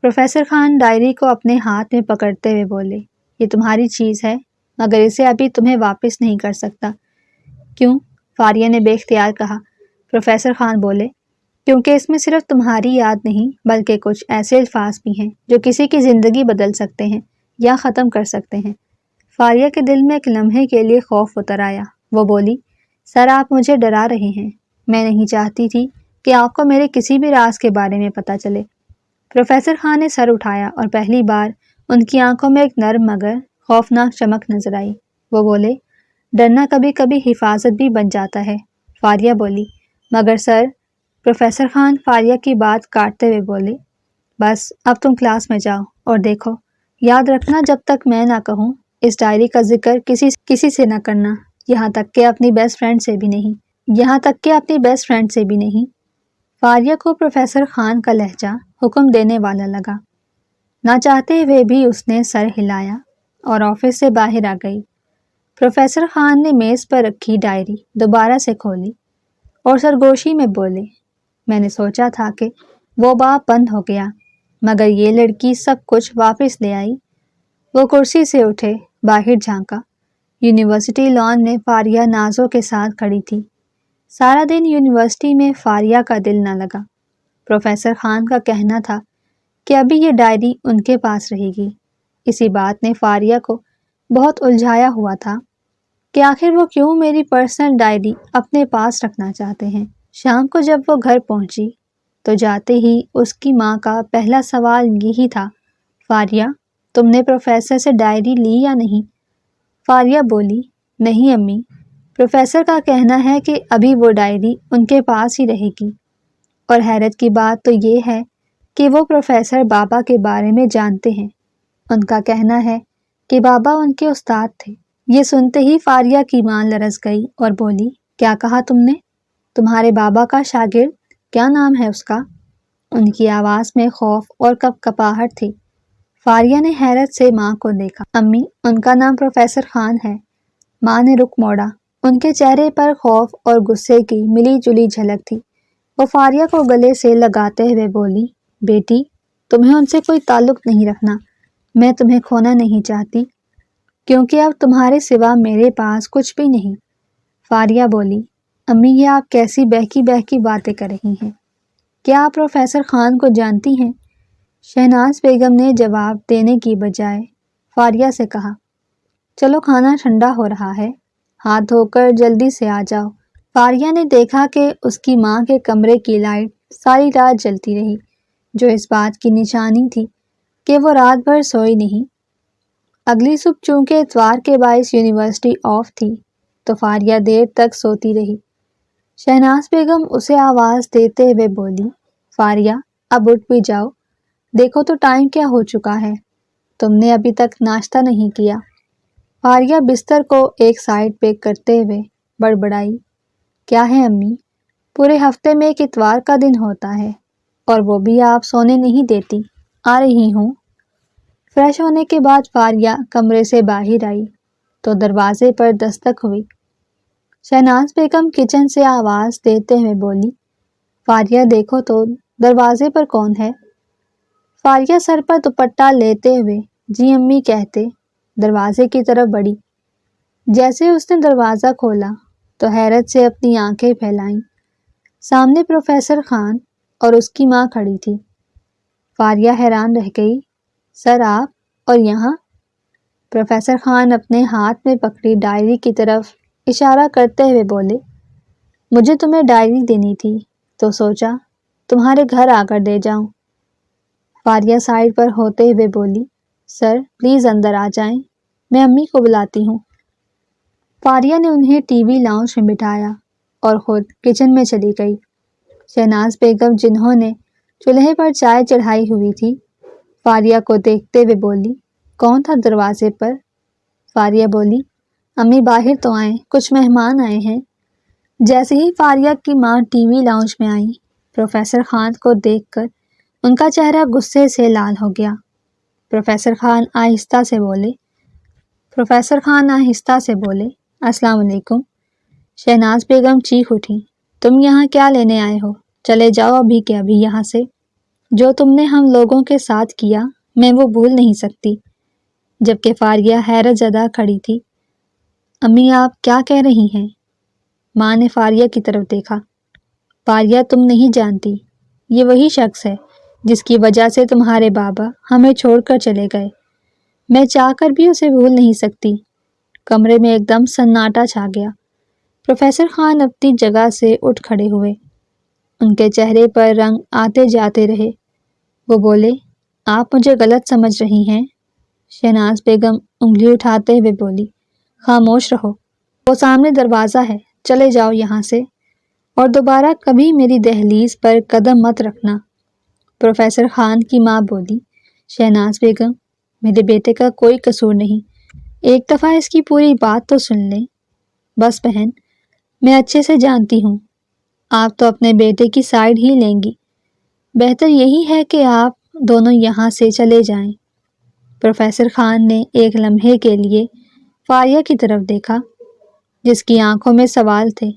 پروفیسر خان ڈائری کو اپنے ہاتھ میں پکڑتے ہوئے بولے، یہ تمہاری چیز ہے مگر اسے ابھی تمہیں واپس نہیں کر سکتا۔ کیوں؟ فاریہ نے بے اختیار کہا۔ پروفیسر خان بولے، کیونکہ اس میں صرف تمہاری یاد نہیں بلکہ کچھ ایسے الفاظ بھی ہیں جو کسی کی زندگی بدل سکتے ہیں یا ختم کر سکتے ہیں۔ فاریہ کے دل میں ایک لمحے کے لیے خوف اتر آیا۔ وہ بولی، سر آپ مجھے ڈرا رہے ہیں۔ میں نہیں چاہتی تھی کہ آپ کو میرے کسی بھی راز کے بارے میں پتہ چلے۔ پروفیسر خان نے سر اٹھایا اور پہلی بار ان کی آنکھوں میں ایک نرم مگر خوفناک چمک نظر آئی۔ وہ بولے، ڈرنا کبھی کبھی حفاظت بھی بن جاتا ہے۔ فاریہ بولی، مگر سر۔ پروفیسر خان فاریہ کی بات کاٹتے ہوئے بولے، بس اب تم کلاس میں جاؤ اور دیکھو، یاد رکھنا جب تک میں نہ کہوں اس ڈائری کا ذکر کسی سے نہ کرنا، یہاں تک کہ اپنی بیسٹ فرینڈ سے بھی نہیں۔ فاریہ کو پروفیسر خان کا لہجہ حکم دینے والا لگا۔ نہ چاہتے ہوئے بھی اس نے سر ہلایا اور آفس سے باہر آ گئی۔ پروفیسر خان نے میز پر رکھی ڈائری دوبارہ سے کھولی اور سرگوشی میں بولے، میں نے سوچا تھا کہ وہ باب بند ہو گیا مگر یہ لڑکی سب کچھ واپس لے آئی۔ وہ کرسی سے اٹھے، باہر جھانکا۔ یونیورسٹی لان میں فاریہ نازوں کے ساتھ کھڑی تھی۔ سارا دن یونیورسٹی میں فاریہ کا دل نہ لگا۔ پروفیسر خان کا کہنا تھا کہ ابھی یہ ڈائری ان کے پاس رہے گی۔ اسی بات نے فاریہ کو بہت الجھایا ہوا تھا کہ آخر وہ کیوں میری پرسنل ڈائری اپنے پاس رکھنا چاہتے ہیں۔ شام کو جب وہ گھر پہنچی تو جاتے ہی اس کی ماں کا پہلا سوال یہی تھا، فاریہ تم نے پروفیسر سے ڈائری لی یا نہیں؟ فاریہ بولی، نہیں امی، پروفیسر کا کہنا ہے کہ ابھی وہ ڈائری ان کے پاس ہی رہے گی۔ اور حیرت کی بات تو یہ ہے کہ وہ پروفیسر بابا کے بارے میں جانتے ہیں۔ ان کا کہنا ہے کہ بابا ان کے استاد تھے۔ یہ سنتے ہی فاریہ کی ماں لرز گئی اور بولی، کیا کہا تم نے؟ تمہارے بابا کا شاگرد؟ کیا نام ہے اس کا؟ ان کی آواز میں خوف اور کپاہٹ تھی۔ فاریہ نے حیرت سے ماں کو دیکھا۔ امی، ان کا نام پروفیسر خان ہے۔ ماں نے رخ موڑا۔ ان کے چہرے پر خوف اور غصے کی ملی جلی جھلک تھی۔ وہ فاریہ کو گلے سے لگاتے ہوئے بولی، بیٹی تمہیں ان سے کوئی تعلق نہیں رکھنا۔ میں تمہیں کھونا نہیں چاہتی کیونکہ اب تمہارے سوا میرے پاس کچھ بھی نہیں۔ فاریہ بولی، امی یہ آپ کیسی بہکی باتیں کر رہی ہیں؟ کیا آپ پروفیسر خان کو جانتی ہیں؟ شہناز بیگم نے جواب دینے کی بجائے فاریہ سے کہا، چلو کھانا ٹھنڈا ہو رہا ہے، ہاتھ دھو کر جلدی سے آ جاؤ۔ فاریہ نے دیکھا کہ اس کی ماں کے کمرے کی لائٹ ساری رات جلتی رہی، جو اس بات کی نشانی تھی کہ وہ رات بھر سوئی نہیں۔ اگلی صبح چونکہ اتوار کے باعث یونیورسٹی آف تھی تو فاریہ دیر تک سوتی رہی۔ شہناز بیگم اسے آواز دیتے ہوئے بولی، فاریہ اب اٹھ بھی جاؤ، دیکھو تو ٹائم کیا ہو چکا ہے، تم نے ابھی تک ناشتہ نہیں کیا۔ فاریہ بستر کو ایک سائڈ پہ کرتے ہوئے بڑبڑائی، کیا ہے امی؟ پورے ہفتے میں ایک اتوار کا دن ہوتا ہے اور وہ بھی آپ سونے نہیں دیتی۔ آ رہی ہوں۔ فریش ہونے کے بعد فاریہ کمرے سے باہر آئی تو دروازے پر دستک ہوئی۔ شہناز بیگم کچن سے آواز دیتے ہوئے بولی، فاریہ دیکھو تو دروازے پر کون ہے؟ فاریہ سر پر دوپٹہ لیتے ہوئے جی امی کہتے دروازے کی طرف بڑھی۔ جیسے اس نے دروازہ کھولا تو حیرت سے اپنی آنکھیں پھیلائیں۔ سامنے پروفیسر خان اور اس کی ماں کھڑی تھی۔ فاریہ حیران رہ گئی، سر آپ اور یہاں؟ پروفیسر خان اپنے ہاتھ میں پکڑی ڈائری کی طرف اشارہ کرتے ہوئے بولے، مجھے تمہیں ڈائری دینی تھی تو سوچا تمہارے گھر آ کر دے جاؤں۔ فاریہ سائڈ پر ہوتے ہوئے بولی، سر پلیز اندر آ جائیں، میں امی کو بلاتی ہوں۔ فاریہ نے انہیں ٹی وی لاؤنج میں بٹھایا اور خود کچن میں چلی گئی۔ شہناز بیگم جنہوں نے چولہے پر چائے چڑھائی ہوئی تھی، فاریہ کو دیکھتے ہوئے بولی، کون تھا دروازے پر؟ فاریہ بولی، امی باہر تو آئیں، کچھ مہمان آئے ہیں۔ جیسے ہی فاریہ کی ماں ٹی وی لاؤنج میں آئیں، پروفیسر خان کو دیکھ کر ان کا چہرہ غصے سے لال ہو گیا۔ پروفیسر خان آہستہ سے بولے، السلام علیکم۔ شہناز بیگم چیخ اٹھی، تم یہاں کیا لینے آئے ہو؟ چلے جاؤ ابھی کے ابھی یہاں سے۔ جو تم نے ہم لوگوں کے ساتھ کیا میں وہ بھول نہیں سکتی۔ جبکہ فاریہ حیرت زدہ کھڑی تھی۔ امی آپ کیا کہہ رہی ہیں؟ ماں نے فاریہ کی طرف دیکھا۔ فاریہ تم نہیں جانتی، یہ وہی شخص ہے جس کی وجہ سے تمہارے بابا ہمیں چھوڑ کر چلے گئے۔ میں چاہ کر بھی اسے بھول نہیں سکتی۔ کمرے میں ایک دم سناٹا چھا گیا۔ پروفیسر خان اپنی جگہ سے اٹھ کھڑے ہوئے۔ ان کے چہرے پر رنگ آتے جاتے رہے۔ وہ بولے، آپ مجھے غلط سمجھ رہی ہیں؟ شہناز بیگم انگلی اٹھاتے ہوئے بولی، خاموش رہو، وہ سامنے دروازہ ہے، چلے جاؤ یہاں سے، اور دوبارہ کبھی میری دہلیز پر قدم مت رکھنا۔ پروفیسر خان کی ماں بولی، شہناز بیگم، میرے بیٹے کا کوئی قصور نہیں، ایک دفعہ اس کی پوری بات تو سن لیں۔ بس بہن، میں اچھے سے جانتی ہوں، آپ تو اپنے بیٹے کی سائیڈ ہی لیں گی۔ بہتر یہی ہے کہ آپ دونوں یہاں سے چلے جائیں۔ پروفیسر خان نے ایک لمحے کے لیے فاریہ کی طرف دیکھا، جس کی آنکھوں میں سوال تھے،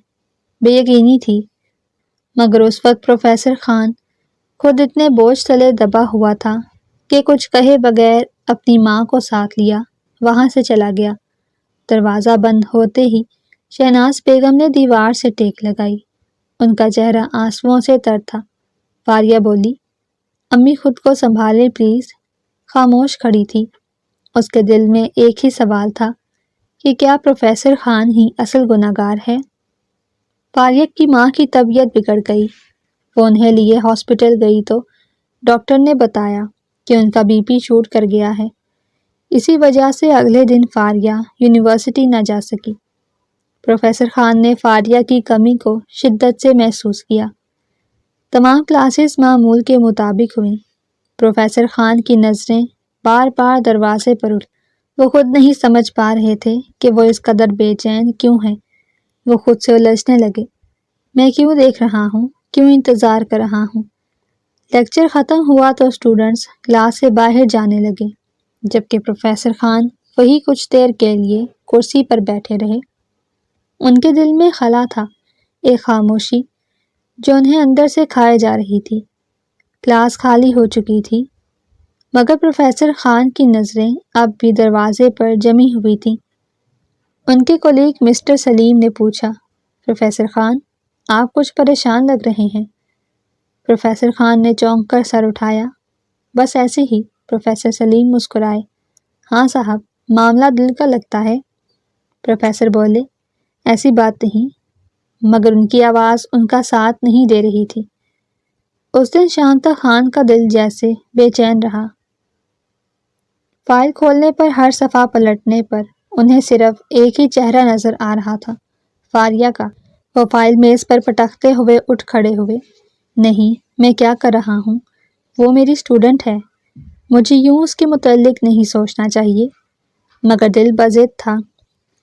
بے یقینی تھی، مگر اس وقت پروفیسر خان خود اتنے بوجھ تلے دبا ہوا تھا کہ کچھ کہے بغیر اپنی ماں کو ساتھ لیا وہاں سے چلا گیا۔ دروازہ بند ہوتے ہی شہناز بیگم نے دیوار سے ٹیک لگائی۔ ان کا چہرہ آنسوؤں سے تر تھا۔ فاریہ بولی، امی خود کو سنبھالیں پلیز۔ خاموش کھڑی تھی۔ اس کے دل میں ایک ہی سوال تھا کہ کیا پروفیسر خان ہی اصل گنہگار ہے؟ فاریہ کی ماں کی طبیعت بگڑ گئی۔ وہ انہیں لیے ہاسپٹل گئی تو ڈاکٹر نے بتایا کہ ان کا بی پی شوٹ کر گیا ہے۔ اسی وجہ سے اگلے دن فاریہ یونیورسٹی نہ جا سکی۔ پروفیسر خان نے فاریہ کی کمی کو شدت سے محسوس کیا۔ تمام کلاسز معمول کے مطابق ہوئیں۔ پروفیسر خان کی نظریں بار بار دروازے پر اٹھ، وہ خود نہیں سمجھ پا رہے تھے کہ وہ اس قدر بے چین کیوں ہیں۔ وہ خود سے الجھنے لگے، میں کیوں دیکھ رہا ہوں، کیوں انتظار کر رہا ہوں۔ لیکچر ختم ہوا تو اسٹوڈنٹس کلاس سے باہر جانے لگے، جبکہ پروفیسر خان وہی کچھ دیر کے لیے کرسی پر بیٹھے رہے۔ ان کے دل میں خلا تھا، ایک خاموشی جو انہیں اندر سے کھائے جا رہی تھی۔ کلاس خالی ہو چکی تھی، مگر پروفیسر خان کی نظریں اب بھی دروازے پر جمی ہوئی تھیں۔ ان کے کولیگ مسٹر سلیم نے پوچھا، پروفیسر خان، آپ کچھ پریشان لگ رہے ہیں۔ پروفیسر خان نے چونک کر سر اٹھایا۔ بس ایسے ہی، پروفیسر سلیم مسکرائے۔ ہاں صاحب، معاملہ دل کا لگتا ہے۔ پروفیسر بولے، ایسی بات نہیں، مگر ان کی آواز ان کا ساتھ نہیں دے رہی تھی۔ اس دن شام تک خان کا دل جیسے بے چین رہا۔ فائل کھولنے پر، ہر صفحہ پلٹنے پر انہیں صرف ایک ہی چہرہ نظر آ رہا تھا، فاریہ کا۔ وہ فائل میز پر پٹکتے ہوئے اٹھ کھڑے ہوئے۔ نہیں، میں کیا کر رہا ہوں؟ وہ میری اسٹوڈنٹ ہے، مجھے یوں اس کے متعلق نہیں سوچنا چاہیے۔ مگر دل بضد تھا۔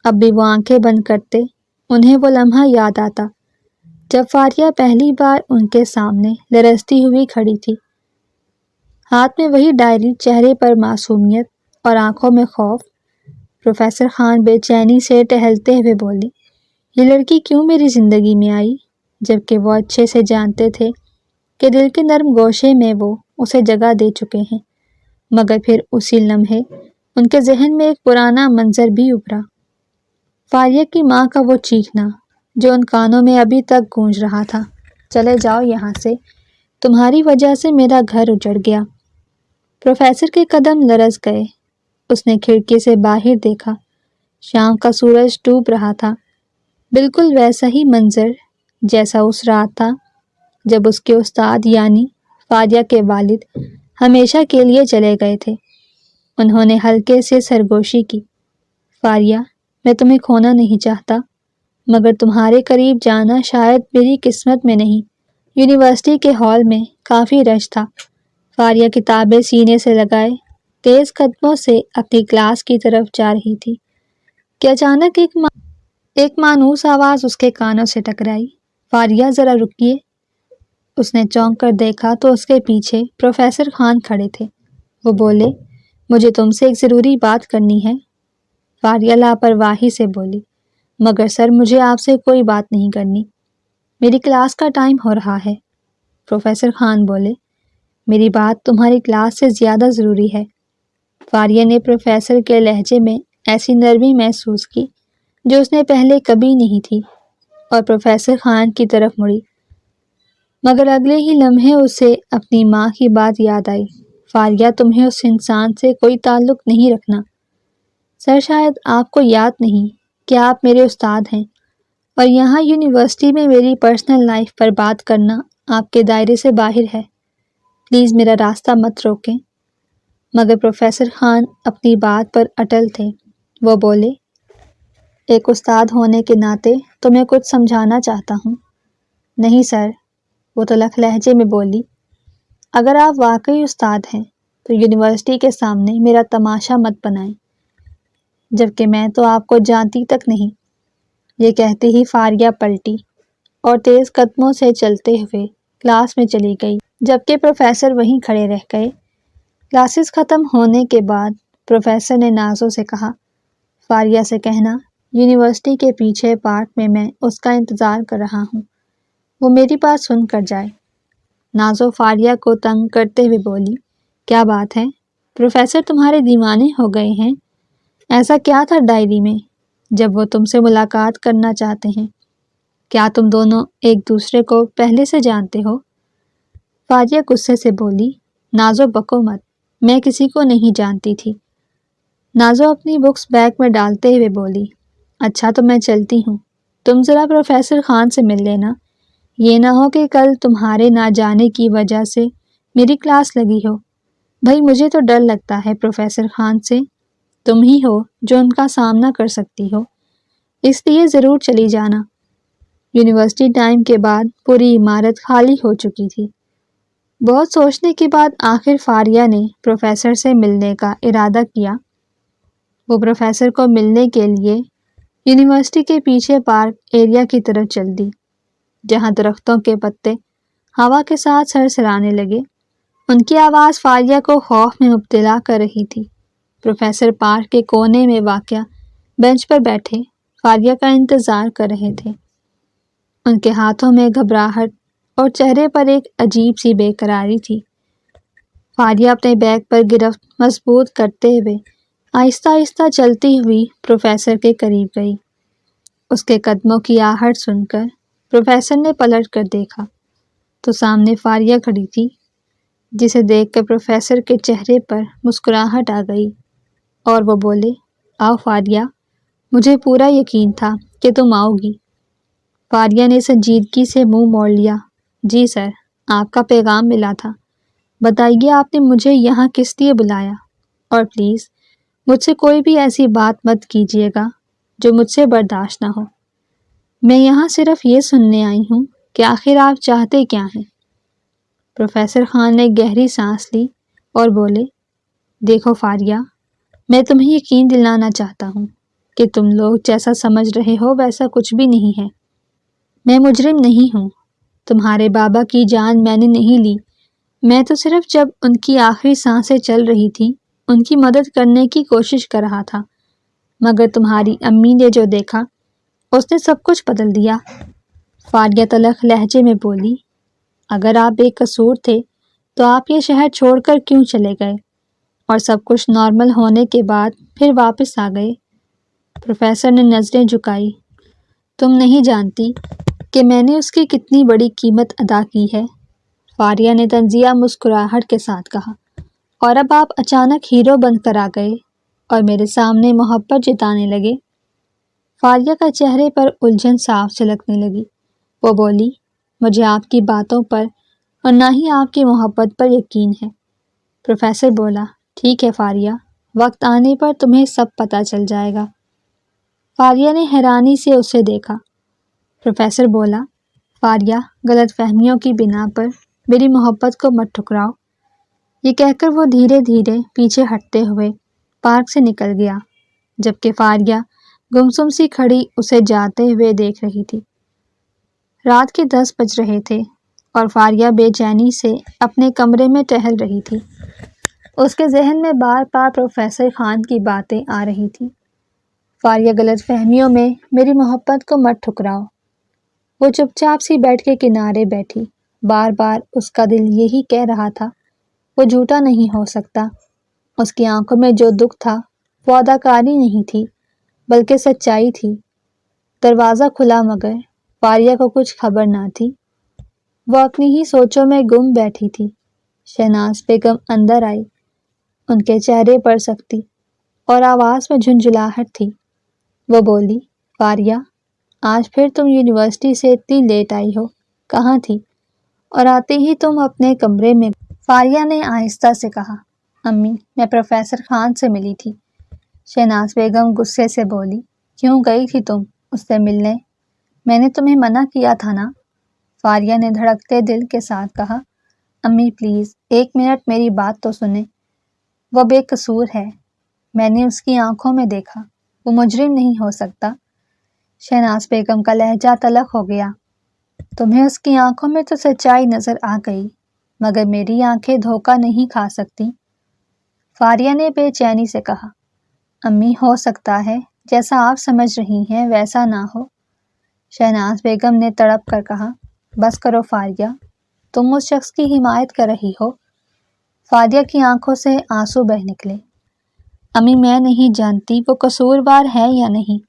اب بھی وہ آنکھیں بند کرتے، انہیں وہ لمحہ یاد آتا جب فاریہ پہلی بار ان کے سامنے لرزتی ہوئی کھڑی تھی، ہاتھ میں وہی ڈائری، چہرے پر معصومیت اور آنکھوں میں خوف۔ پروفیسر خان بے چینی سے ٹہلتے ہوئے بولے، یہ لڑکی کیوں میری زندگی میں آئی؟ جبکہ وہ اچھے سے جانتے تھے کہ دل کے نرم گوشے میں وہ اسے جگہ دے چکے ہیں۔ مگر پھر اسی لمحے ان کے ذہن میں ایک پرانا منظر بھی ابھرا، فاریہ کی ماں کا وہ چیخنا جو ان کانوں میں ابھی تک گونج رہا تھا، چلے جاؤ یہاں سے، تمہاری وجہ سے میرا گھر اجڑ گیا۔ پروفیسر کے قدم لرز گئے۔ اس نے کھڑکی سے باہر دیکھا۔ شام کا سورج ڈوب رہا تھا، بالکل ویسا ہی منظر جیسا اس رات تھا جب اس کے استاد یعنی فاریہ کے والد ہمیشہ کے لیے چلے گئے تھے۔ انہوں نے ہلکے سے سرگوشی کی، فاریہ، میں تمہیں کھونا نہیں چاہتا، مگر تمہارے قریب جانا شاید میری قسمت میں نہیں۔ یونیورسٹی کے ہال میں کافی رش تھا۔ فاریہ کتابیں سینے سے لگائے تیز قدموں سے اپنی کلاس کی طرف جا رہی تھی کہ اچانک ایک مانوس آواز اس کے کانوں سے ٹکرائی۔ فاریہ ذرا رکیے۔ اس نے چونک کر دیکھا تو اس کے پیچھے پروفیسر خان کھڑے تھے۔ وہ بولے، مجھے تم سے ایک ضروری بات کرنی ہے۔ فاریہ لاپرواہی سے بولی، مگر سر مجھے آپ سے کوئی بات نہیں کرنی، میری کلاس کا ٹائم ہو رہا ہے۔ پروفیسر خان بولے، میری بات تمہاری کلاس سے زیادہ ضروری ہے۔ فاریہ نے پروفیسر کے لہجے میں ایسی نرمی محسوس کی جو اس نے پہلے کبھی نہیں تھی، اور پروفیسر خان کی طرف مڑی، مگر اگلے ہی لمحے اسے اپنی ماں کی بات یاد آئی۔ فاریہ، تمہیں اس انسان سے کوئی تعلق نہیں رکھنا۔ سر شاید آپ کو یاد نہیں کہ آپ میرے استاد ہیں، اور یہاں یونیورسٹی میں میری پرسنل لائف پر بات کرنا آپ کے دائرے سے باہر ہے۔ پلیز میرا راستہ مت روکیں۔ مگر پروفیسر خان اپنی بات پر اٹل تھے۔ وہ بولے، ایک استاد ہونے کے ناطے تمہیں کچھ سمجھانا چاہتا ہوں۔ نہیں سر، وہ تلخ لہجے میں بولی، اگر آپ واقعی استاد ہیں تو یونیورسٹی کے سامنے میرا تماشا مت بنائیں، جبکہ میں تو آپ کو جانتی تک نہیں۔ یہ کہتے ہی فاریہ پلٹی اور تیز قدموں سے چلتے ہوئے کلاس میں چلی گئی، جبکہ پروفیسر وہیں کھڑے رہ گئے۔ کلاسز ختم ہونے کے بعد پروفیسر نے نازو سے کہا، فاریہ سے کہنا یونیورسٹی کے پیچھے پارک میں اس کا انتظار کر رہا ہوں، وہ میری بات سن کر جائے۔ نازو فاریہ کو تنگ کرتے ہوئے بولی، کیا بات ہے پروفیسر، تمہارے دیوانے ہو گئے ہیں؟ ایسا کیا تھا ڈائری میں جب وہ تم سے ملاقات کرنا چاہتے ہیں؟ کیا تم دونوں ایک دوسرے کو پہلے سے جانتے ہو؟ فاریہ غصے سے بولی، نازو بکو مت، میں کسی کو نہیں جانتی تھی۔ نازو اپنی بکس بیگ میں ڈالتے ہوئے بولی، اچھا تو میں چلتی ہوں، تم ذرا پروفیسر خان سے مل لینا، یہ نہ ہو کہ کل تمہارے نہ جانے کی وجہ سے میری کلاس لگی ہو۔ بھائی مجھے تو ڈر لگتا ہے پروفیسر خان سے، تم ہی ہو جو ان کا سامنا کر سکتی ہو، اس لیے ضرور چلی جانا۔ یونیورسٹی ٹائم کے بعد پوری عمارت خالی ہو چکی تھی۔ بہت سوچنے کے بعد آخر فاریہ نے پروفیسر سے ملنے کا ارادہ کیا۔ وہ پروفیسر کو ملنے کے لیے یونیورسٹی کے پیچھے پارک ایریا کی طرف چل دی، جہاں درختوں کے پتے ہوا کے ساتھ سرسرانے لگے۔ ان کی آواز فاریہ کو خوف میں مبتلا کر رہی تھی۔ پروفیسر پارک کے کونے میں واقع بینچ پر بیٹھے فاریہ کا انتظار کر رہے تھے۔ ان کے ہاتھوں میں گھبراہٹ اور چہرے پر ایک عجیب سی بے قراری تھی۔ فاریہ اپنے بیگ پر گرفت مضبوط کرتے ہوئے آہستہ آہستہ چلتی ہوئی پروفیسر کے قریب گئی۔ اس کے قدموں کی آہٹ سن کر پروفیسر نے پلٹ کر دیکھا تو سامنے فاریہ کھڑی تھی، جسے دیکھ کر پروفیسر کے چہرے پر مسکراہٹ آ گئی، اور وہ بولے، آؤ فاریہ، مجھے پورا یقین تھا کہ تم آؤ گی۔ فاریہ نے سنجیدگی سے منہ موڑ لیا، جی سر، آپ کا پیغام ملا تھا، بتائیے آپ نے مجھے یہاں کس لیے بلایا، اور پلیز مجھ سے کوئی بھی ایسی بات مت کیجیے گا جو مجھ سے برداشت نہ ہو۔ میں یہاں صرف یہ سننے آئی ہوں کہ آخر آپ چاہتے کیا ہیں۔ پروفیسر خان نے گہری سانس لی اور بولے، دیکھو فاریہ، میں تمہیں یقین دلانا چاہتا ہوں کہ تم لوگ جیسا سمجھ رہے ہو ویسا کچھ بھی نہیں ہے۔ میں مجرم نہیں ہوں، تمہارے بابا کی جان میں نے نہیں لی، میں تو صرف جب ان کی آخری سانسیں چل رہی تھیں ان کی مدد کرنے کی کوشش کر رہا تھا، مگر تمہاری امی نے جو دیکھا اس نے سب کچھ بدل دیا۔ فاریہ تلخ لہجے میں بولی، اگر آپ بے قصور تھے تو آپ یہ شہر چھوڑ کر کیوں چلے گئے اور سب کچھ نارمل ہونے کے بعد پھر واپس آ گئے؟ پروفیسر نے نظریں جھکائی، تم نہیں جانتی کہ میں نے اس کی کتنی بڑی قیمت ادا کی ہے، فاریہ نے طنزیہ مسکراہٹ کے ساتھ کہا، اور اب آپ اچانک ہیرو بن کر آ گئے اور میرے سامنے محبت جتانے لگے۔ فاریہ کا چہرے پر الجھن صاف جھلکنے لگی۔ وہ بولی، مجھے آپ کی باتوں پر اور نہ ہی آپ کی محبت پر یقین ہے۔ پروفیسر بولا، ٹھیک ہے فاریہ، وقت آنے پر تمہیں سب پتہ چل جائے گا۔ فاریہ نے حیرانی سے اسے دیکھا۔ پروفیسر بولا، فاریہ، غلط فہمیوں کی بنا پر میری محبت کو مت ٹھکراؤ۔ یہ کہہ کر وہ دھیرے دھیرے پیچھے ہٹتے ہوئے پارک سے نکل گیا، جبکہ فاریہ گمسم سی کھڑی اسے جاتے ہوئے دیکھ رہی تھی۔ رات کے 10 بج رہے تھے اور فاریہ بے چینی سے اپنے کمرے میں ٹہل رہی تھی۔ اس کے ذہن میں بار بار پروفیسر خان کی باتیں آ رہی تھیں۔ فاریہ، غلط فہمیوں میں میری محبت کو مت ٹھکراؤ۔ وہ چپ چاپ سی بیڈ کے کنارے بیٹھی، بار بار اس کا دل یہی کہہ رہا تھا، وہ جھوٹا نہیں ہو سکتا۔ اس کی آنکھوں میں جو دکھ تھا وہ اداکاری نہیں تھی بلکہ سچائی تھی۔ دروازہ کھلا مگر فاریہ کو کچھ خبر نہ تھی۔ وہ اپنی ہی سوچوں میں گم بیٹھی تھی۔ شہناز بیگم اندر آئی۔ ان کے چہرے پر سختی اور آواز میں جھنجھلاہٹ تھی۔ وہ بولی، فاریہ، آج پھر تم یونیورسٹی سے اتنی لیٹ آئی ہو، کہاں تھی؟ اور آتے ہی تم اپنے کمرے میں۔ فاریہ نے آہستہ سے کہا، امی، میں پروفیسر خان سے ملی تھی۔ شہناز بیگم غصے سے بولی، کیوں گئی تھی تم اس سے ملنے؟ میں نے تمہیں منع کیا تھا نا؟ فاریہ نے دھڑکتے دل کے ساتھ کہا، امی پلیز 1 منٹ میری بات تو سنیں۔ وہ بے قصور ہے، میں نے اس کی آنکھوں میں دیکھا، وہ مجرم نہیں ہو سکتا۔ شہناز بیگم کا لہجہ تلخ ہو گیا، تمہیں اس کی آنکھوں میں تو سچائی نظر آ گئی، مگر میری آنکھیں دھوکہ نہیں کھا سکتی۔ فاریہ نے بے چینی سے کہا، امی، ہو سکتا ہے جیسا آپ سمجھ رہی ہیں ویسا نہ ہو۔ شہناز بیگم نے تڑپ کر کہا، بس کرو فاریہ، تم اس شخص کی حمایت کر رہی ہو۔ فاریہ کی آنکھوں سے آنسو بہہ نکلے۔ امی، میں نہیں جانتی وہ قصوروار ہے یا نہیں،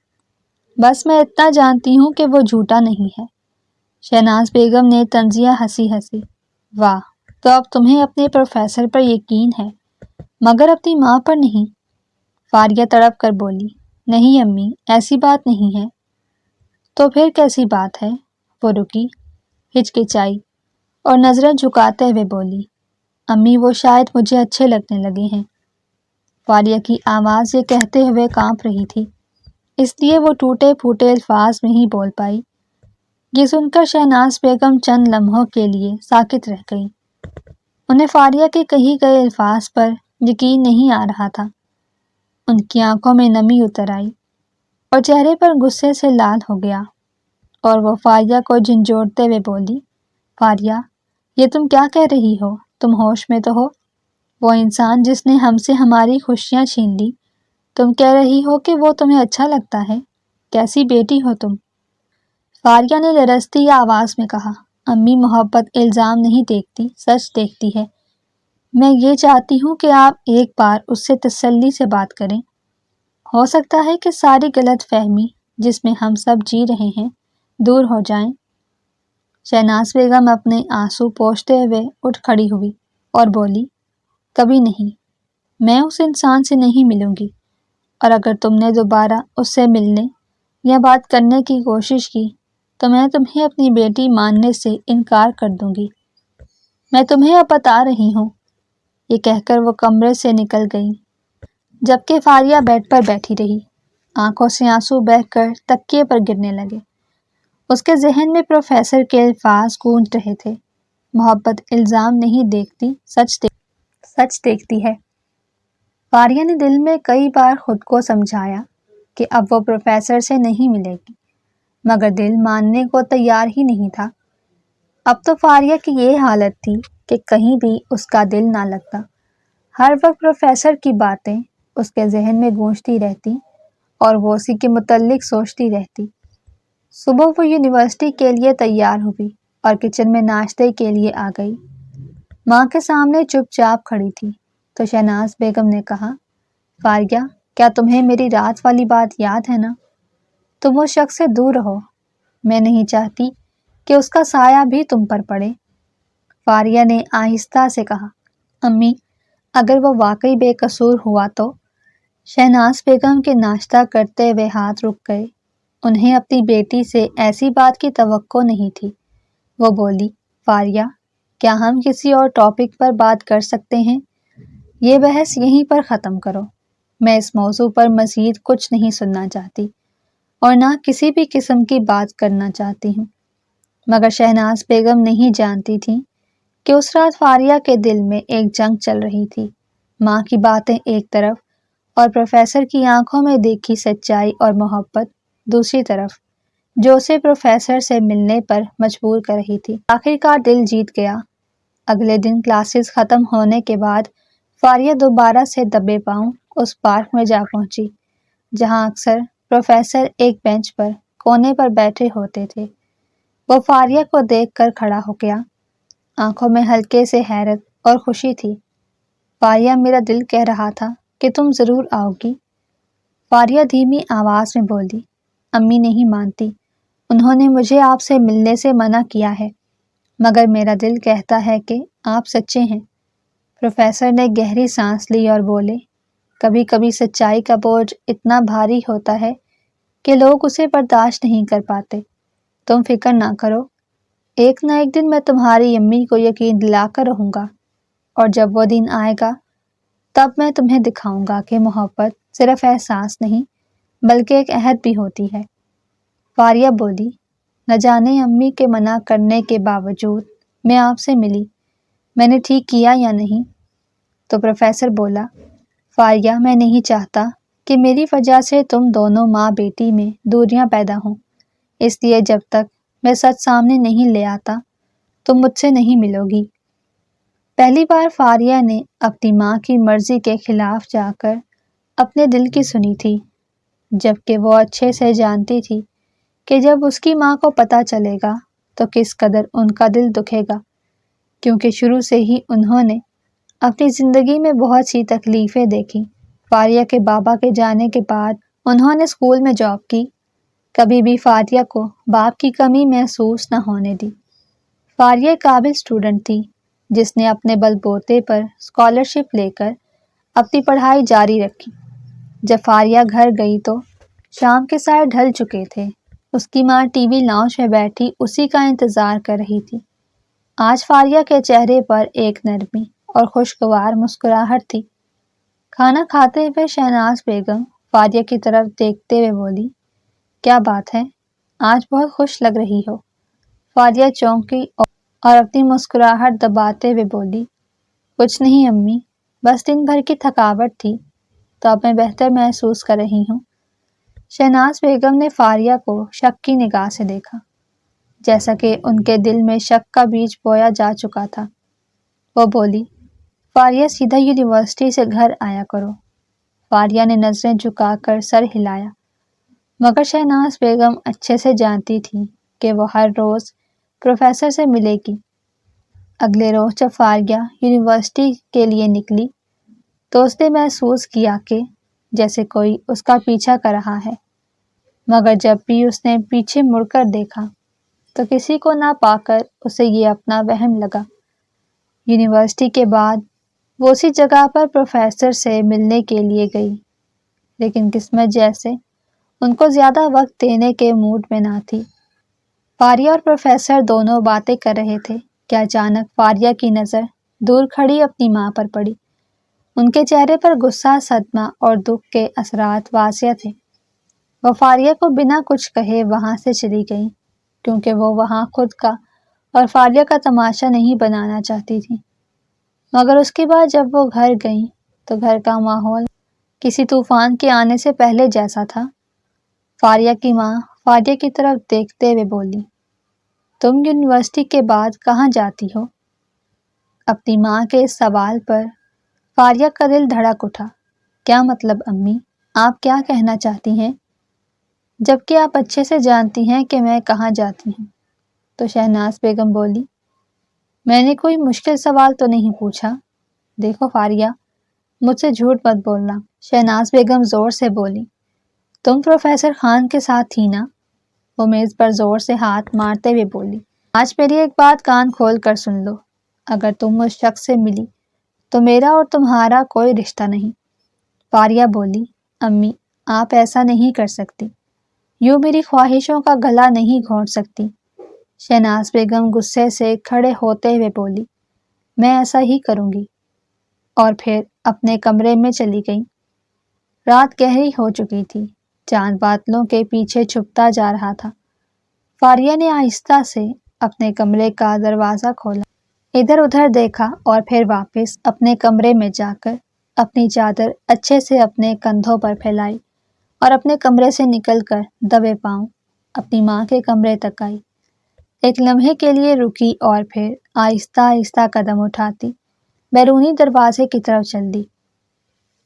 بس میں اتنا جانتی ہوں کہ وہ جھوٹا نہیں ہے۔ شہناز بیگم نے طنزیہ ہنسی۔ واہ، تو اب تمہیں اپنے پروفیسر پر یقین ہے مگر اپنی ماں پر نہیں۔ فاریہ تڑپ کر بولی، نہیں امی، ایسی بات نہیں ہے۔ تو پھر کیسی بات ہے؟ وہ رکی، ہچکچائی اور نظریں جھکاتے ہوئے بولی، امی، وہ شاید مجھے اچھے لگنے لگے ہیں۔ فاریہ کی آواز یہ کہتے ہوئے کانپ رہی تھی، اس لیے وہ ٹوٹے پھوٹے الفاظ میں ہی بول پائی۔ یہ سن کر شہناز بیگم چند لمحوں کے لیے ساکت رہ گئی۔ انہیں فاریہ کے کہی گئے الفاظ پر یقین نہیں آ رہا تھا۔ ان کی آنکھوں میں نمی اتر آئی اور چہرے پر غصے سے لال ہو گیا، اور وہ فاریہ کو جھنجھوڑتے ہوئے بولی، فاریہ، یہ تم کیا کہہ رہی ہو؟ تم ہوش میں تو ہو؟ وہ انسان جس نے ہم سے ہماری خوشیاں چھین لی، تم کہہ رہی ہو کہ وہ تمہیں اچھا لگتا ہے؟ کیسی بیٹی ہو تم؟ فاریہ نے لرزتی آواز میں کہا، امی، محبت الزام نہیں دیکھتی، سچ دیکھتی ہے۔ میں یہ چاہتی ہوں کہ آپ ایک بار اس سے تسلی سے بات کریں۔ ہو سکتا ہے کہ ساری غلط فہمی جس میں ہم سب جی رہے ہیں دور ہو جائیں۔ شہناز بیگم اپنے آنسو پوچھتے ہوئے اٹھ کھڑی ہوئی اور بولی، کبھی نہیں، میں اس انسان سے نہیں ملوں گی، اور اگر تم نے دوبارہ اس سے ملنے یا بات کرنے کی کوشش کی تو میں تمہیں اپنی بیٹی ماننے سے انکار کر دوں گی۔ میں تمہیں اب بتا رہی ہوں۔ یہ کہہ کر وہ کمرے سے نکل گئی، جبکہ فاریہ بیڈ پر بیٹھی رہی، آنکھوں سے آنسو بہہ کر تکیے پر گرنے لگے۔ اس کے ذہن میں پروفیسر کے الفاظ گونج رہے تھے، محبت الزام نہیں دیکھتی، سچ دیکھتی ہے۔ فاریہ نے دل میں کئی بار خود کو سمجھایا کہ اب وہ پروفیسر سے نہیں ملے گی، مگر دل ماننے کو تیار ہی نہیں تھا۔ اب تو فاریہ کی یہ حالت تھی کہ کہیں بھی اس کا دل نہ لگتا، ہر وقت پروفیسر کی باتیں اس کے ذہن میں گونجتی رہتی اور وہ اسی کے متعلق سوچتی رہتی۔ صبح وہ یونیورسٹی کے لیے تیار ہوئی اور کچن میں ناشتے کے لیے آ گئی۔ ماں کے سامنے چپ چاپ کھڑی تھی تو شہناز بیگم نے کہا، فاریہ، کیا تمہیں میری رات والی بات یاد ہے نا؟ تم اس شخص سے دور رہو، میں نہیں چاہتی کہ اس کا سایہ بھی تم پر پڑے۔ فاریہ نے آہستہ سے کہا، امی، اگر وہ واقعی بے قصور ہوا تو؟ شہناز بیگم کے ناشتہ کرتے ہوئے ہاتھ رک گئے۔ انہیں اپنی بیٹی سے ایسی بات کی توقع نہیں تھی۔ وہ بولی، فاریہ، کیا ہم کسی اور ٹاپک پر بات کر سکتے ہیں؟ یہ بحث یہیں پر ختم کرو۔ میں اس موضوع پر مزید کچھ نہیں سننا چاہتی اور نہ کسی بھی قسم کی بات کرنا چاہتی ہوں۔ مگر شہناز بیگم نہیں جانتی تھیں کہ اس رات فاریہ کے دل میں ایک جنگ چل رہی تھی، ماں کی باتیں ایک طرف اور پروفیسر کی آنکھوں میں دیکھی سچائی اور محبت دوسری طرف، جو اسے پروفیسر سے ملنے پر مجبور کر رہی تھی۔ آخر کار دل جیت گیا۔ اگلے دن کلاسز ختم ہونے کے بعد فاریہ دوبارہ سے دبے پاؤں اس پارک میں جا پہنچی جہاں اکثر پروفیسر ایک بینچ پر کونے پر بیٹھے ہوتے تھے۔ وہ فاریہ کو دیکھ کر کھڑا ہو گیا، آنکھوں میں ہلکے سے حیرت اور خوشی تھی۔ فاریہ، میرا دل کہہ رہا تھا کہ تم ضرور آؤ گی۔ فاریہ دھیمی آواز میں بولی، امی نہیں مانتی، انہوں نے مجھے آپ سے ملنے سے منع کیا ہے، مگر میرا دل کہتا ہے کہ آپ سچے ہیں۔ پروفیسر نے گہری سانس لی اور بولے، کبھی کبھی سچائی کا بوجھ اتنا بھاری ہوتا ہے کہ لوگ اسے برداشت نہیں کر پاتے۔ تم فکر نہ کرو، ایک نہ ایک دن میں تمہاری امی کو یقین دلا کر رہوں گا، اور جب وہ دن آئے گا تب میں تمہیں دکھاؤں گا کہ محبت صرف احساس نہیں بلکہ ایک عہد بھی ہوتی ہے۔ فاریہ بولی، نہ جانے امی کے منع کرنے کے باوجود میں آپ سے ملی، میں نے ٹھیک کیا یا نہیں؟ تو پروفیسر بولا، فاریہ، میں نہیں چاہتا کہ میری وجہ سے تم دونوں ماں بیٹی میں دوریاں پیدا ہوں، اس لیے جب تک میں سچ سامنے نہیں لے آتا تم مجھ سے نہیں ملو گی۔ پہلی بار فاریہ نے اپنی ماں کی مرضی کے خلاف جا کر اپنے دل کی سنی تھی، جبکہ وہ اچھے سے جانتی تھی کہ جب اس کی ماں کو پتہ چلے گا تو کس قدر ان کا دل دکھے گا، کیونکہ شروع سے ہی انہوں نے اپنی زندگی میں بہت سی تکلیفیں دیکھی۔ فاریہ کے بابا کے جانے کے بعد انہوں نے اسکول میں جاب کی، کبھی بھی فاریہ کو باپ کی کمی محسوس نہ ہونے دی۔ فاریہ قابل اسٹوڈنٹ تھی جس نے اپنے بل بوتے پر اسکالرشپ لے کر اپنی پڑھائی جاری رکھی۔ جب فاریہ گھر گئی تو شام کے سائے ڈھل چکے تھے۔ اس کی ماں ٹی وی لاؤنج میں بیٹھی اسی کا انتظار کر رہی تھی۔ آج فاریہ کے چہرے پر ایک نرمی اور خوشگوار مسکراہٹ تھی۔ کھانا کھاتے ہوئے شہناز بیگم فاریہ کی طرف دیکھتے ہوئے بولی، کیا بات ہے، آج بہت خوش لگ رہی ہو؟ فاریہ چونکی اور اپنی مسکراہٹ دباتے ہوئے بولی، کچھ نہیں امی، بس دن بھر کی تھکاوٹ تھی تو اب میں بہتر محسوس کر رہی ہوں۔ شہناز بیگم نے فاریہ کو شک کی نگاہ سے دیکھا، جیسا کہ ان کے دل میں شک کا بیج بویا جا چکا تھا۔ وہ بولی، فاریہ، سیدھا یونیورسٹی سے گھر آیا کرو۔ فاریہ نے نظریں جھکا کر سر ہلایا، مگر شہناز بیگم اچھے سے جانتی تھی کہ وہ ہر روز پروفیسر سے ملے گی۔ اگلے روز جب فاریہ یونیورسٹی کے لیے نکلی تو اس نے محسوس کیا کہ جیسے کوئی اس کا پیچھا کر رہا ہے، مگر جب بھی اس نے پیچھے مڑ کر دیکھا تو کسی کو نہ پا کر اسے یہ اپنا وہم لگا۔ یونیورسٹی کے بعد وہ اسی جگہ پر پروفیسر سے ملنے کے لیے گئی، لیکن قسمت جیسے ان کو زیادہ وقت دینے کے موڈ میں نہ تھی۔ فاریہ اور پروفیسر دونوں باتیں کر رہے تھے کہ اچانک فاریہ کی نظر دور کھڑی اپنی ماں پر پڑی۔ ان کے چہرے پر غصہ، صدمہ اور دکھ کے اثرات واضح تھے۔ وہ فاریہ کو بنا کچھ کہے وہاں سے چلی گئی، کیونکہ وہ وہاں خود کا اور فاریہ کا تماشا نہیں بنانا چاہتی تھی۔ مگر اس کے بعد جب وہ گھر گئیں تو گھر کا ماحول کسی طوفان کے آنے سے پہلے جیسا تھا۔ فاریہ کی ماں فاریہ کی طرف دیکھتے ہوئے بولی، تم یونیورسٹی کے بعد کہاں جاتی ہو؟ اپنی ماں کے اس سوال پر فاریہ کا دل دھڑک اٹھا۔ کیا مطلب امی؟ آپ کیا کہنا چاہتی ہیں؟ جبکہ آپ اچھے سے جانتی ہیں کہ میں کہاں جاتی ہوں۔ تو شہناز بیگم بولی، میں نے کوئی مشکل سوال تو نہیں پوچھا؟ دیکھو فاریہ، مجھ سے جھوٹ مت بولنا۔ شہناز بیگم زور سے بولی، تم پروفیسر خان کے ساتھ تھی نا؟ وہ میز پر زور سے ہاتھ مارتے ہوئے بولی، آج میری ایک بات کان کھول کر سن لو، اگر تم اس شخص سے ملی تو میرا اور تمہارا کوئی رشتہ نہیں۔ فاریہ بولی، امی، آپ ایسا نہیں کر سکتی، یوں میری خواہشوں کا گلا نہیں گھونٹ سکتی۔ شہناز بیگم غصے سے کھڑے ہوتے ہوئے بولی، میں ایسا ہی کروں گی، اور پھر اپنے کمرے میں چلی گئی۔ رات گہری ہو چکی تھی، چاند بادلوں کے پیچھے چھپتا جا رہا تھا۔ فاریہ نے آہستہ سے اپنے کمرے کا دروازہ کھولا ادھر ادھر دیکھا اور پھر واپس اپنے کمرے میں جا کر اپنی چادر اچھے سے اپنے کندھوں پر پھیلائی اور اپنے کمرے سے نکل کر دبے پاؤں اپنی ماں کے کمرے تک آئی۔ ایک لمحے کے لیے رکی اور پھر آہستہ آہستہ قدم اٹھاتی بیرونی دروازے کی طرف چل دی۔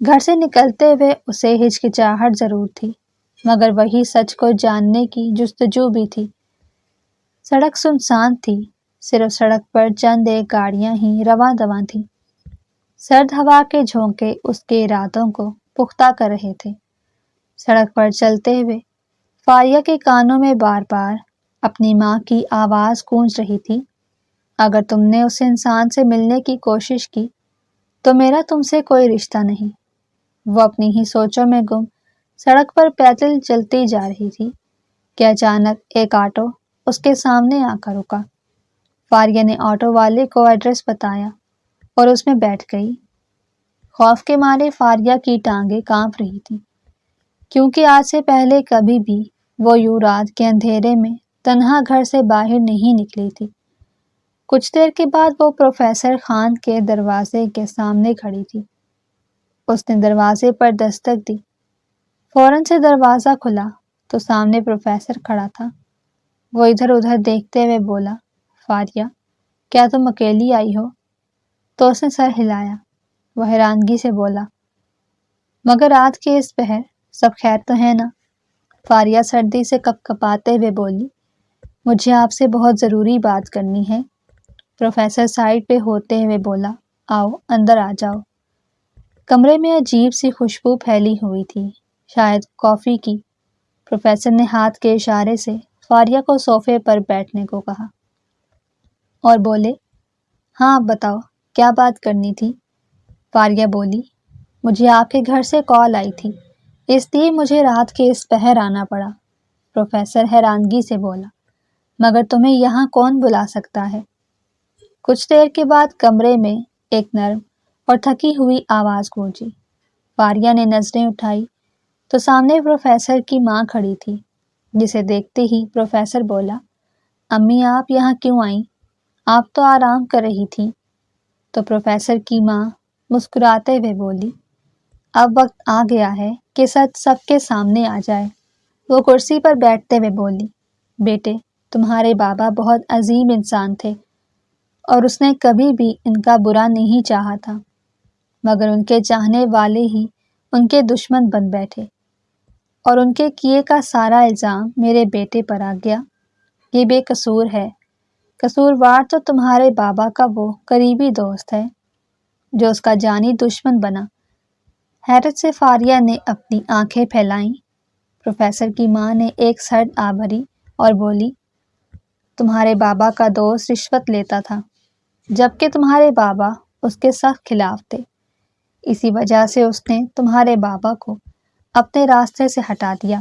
گھر سے نکلتے ہوئے اسے ہچکچاہٹ ضرور تھی، مگر وہی سچ کو جاننے کی جستجو بھی تھی۔ سڑک سنسان تھی، صرف سڑک پر چند ایک گاڑیاں ہی رواں دواں تھیں۔ سرد ہوا کے جھونکے اس کے ارادوں کو پختہ کر رہے تھے۔ سڑک پر چلتے ہوئے فاریہ کے کانوں میں بار بار اپنی ماں کی آواز گونج رہی تھی، اگر تم نے اس انسان سے ملنے کی کوشش کی تو میرا تم سے کوئی رشتہ نہیں۔ وہ اپنی ہی سوچوں میں گم سڑک پر پیدل چلتی جا رہی تھی کہ اچانک ایک آٹو اس کے سامنے آ کر رکا۔ فاریہ نے آٹو والے کو ایڈریس بتایا اور اس میں بیٹھ گئی۔ خوف کے مارے فاریہ کی ٹانگیں کانپ رہی تھیں، کیونکہ آج سے پہلے کبھی بھی وہ یوں رات کے اندھیرے میں تنہا گھر سے باہر نہیں نکلی تھی۔ کچھ دیر کے بعد وہ پروفیسر خان کے دروازے کے سامنے کھڑی تھی۔ اس نے دروازے پر دستک دی۔ فوراً سے دروازہ کھلا تو سامنے پروفیسر کھڑا تھا۔ وہ ادھر ادھر دیکھتے ہوئے بولا، فاریہ، کیا تم اکیلی آئی ہو؟ تو اس نے سر ہلایا۔ وہ حیرانگی سے بولا، مگر رات کے اس پہر سب خیر تو ہے نا؟ فاریہ سردی سے کپ کپاتے ہوئے بولی، مجھے آپ سے بہت ضروری بات کرنی ہے۔ پروفیسر سائڈ پہ ہوتے ہوئے بولا، آؤ اندر آ جاؤ۔ کمرے میں عجیب سی خوشبو پھیلی ہوئی تھی، شاید کافی کی۔ پروفیسر نے ہاتھ کے اشارے سے فاریہ کو صوفے پر بیٹھنے کو کہا اور بولے، ہاں بتاؤ کیا بات کرنی تھی؟ فاریہ بولی، مجھے آپ کے گھر سے کال آئی تھی، اس لیے مجھے رات کے اس پہر آنا پڑا۔ پروفیسر حیرانگی سے بولا، مگر تمہیں یہاں کون بلا سکتا ہے؟ کچھ دیر کے بعد کمرے میں ایک نرم اور تھکی ہوئی آواز گونجی۔ فاریہ نے نظریں اٹھائی تو سامنے پروفیسر کی ماں کھڑی تھی، جسے دیکھتے ہی پروفیسر بولا، امی آپ یہاں کیوں آئیں؟ آپ تو آرام کر رہی تھیں۔ تو پروفیسر کی ماں مسکراتے ہوئے بولی، اب وقت آ گیا ہے کہ سچ سب کے سامنے آ جائے۔ وہ کرسی پر بیٹھتے ہوئے بولی، بیٹے، تمہارے بابا بہت عظیم انسان تھے اور اس نے کبھی بھی ان کا برا نہیں چاہا تھا، مگر ان کے چاہنے والے ہی ان کے دشمن بن بیٹھے اور ان کے کیے کا سارا الزام میرے بیٹے پر آ گیا۔ یہ بے قصور ہے، قصوروار تو تمہارے بابا کا وہ قریبی دوست ہے جو اس کا جانی دشمن بنا۔ حیرت سے فاریہ نے اپنی آنکھیں پھیلائیں۔ پروفیسر کی ماں نے ایک سرد آہ بھری اور بولی، تمہارے بابا کا دوست رشوت لیتا تھا، جبکہ تمہارے بابا اس کے سخت خلاف تھے۔ اسی وجہ سے اس نے تمہارے بابا کو اپنے راستے سے ہٹا دیا۔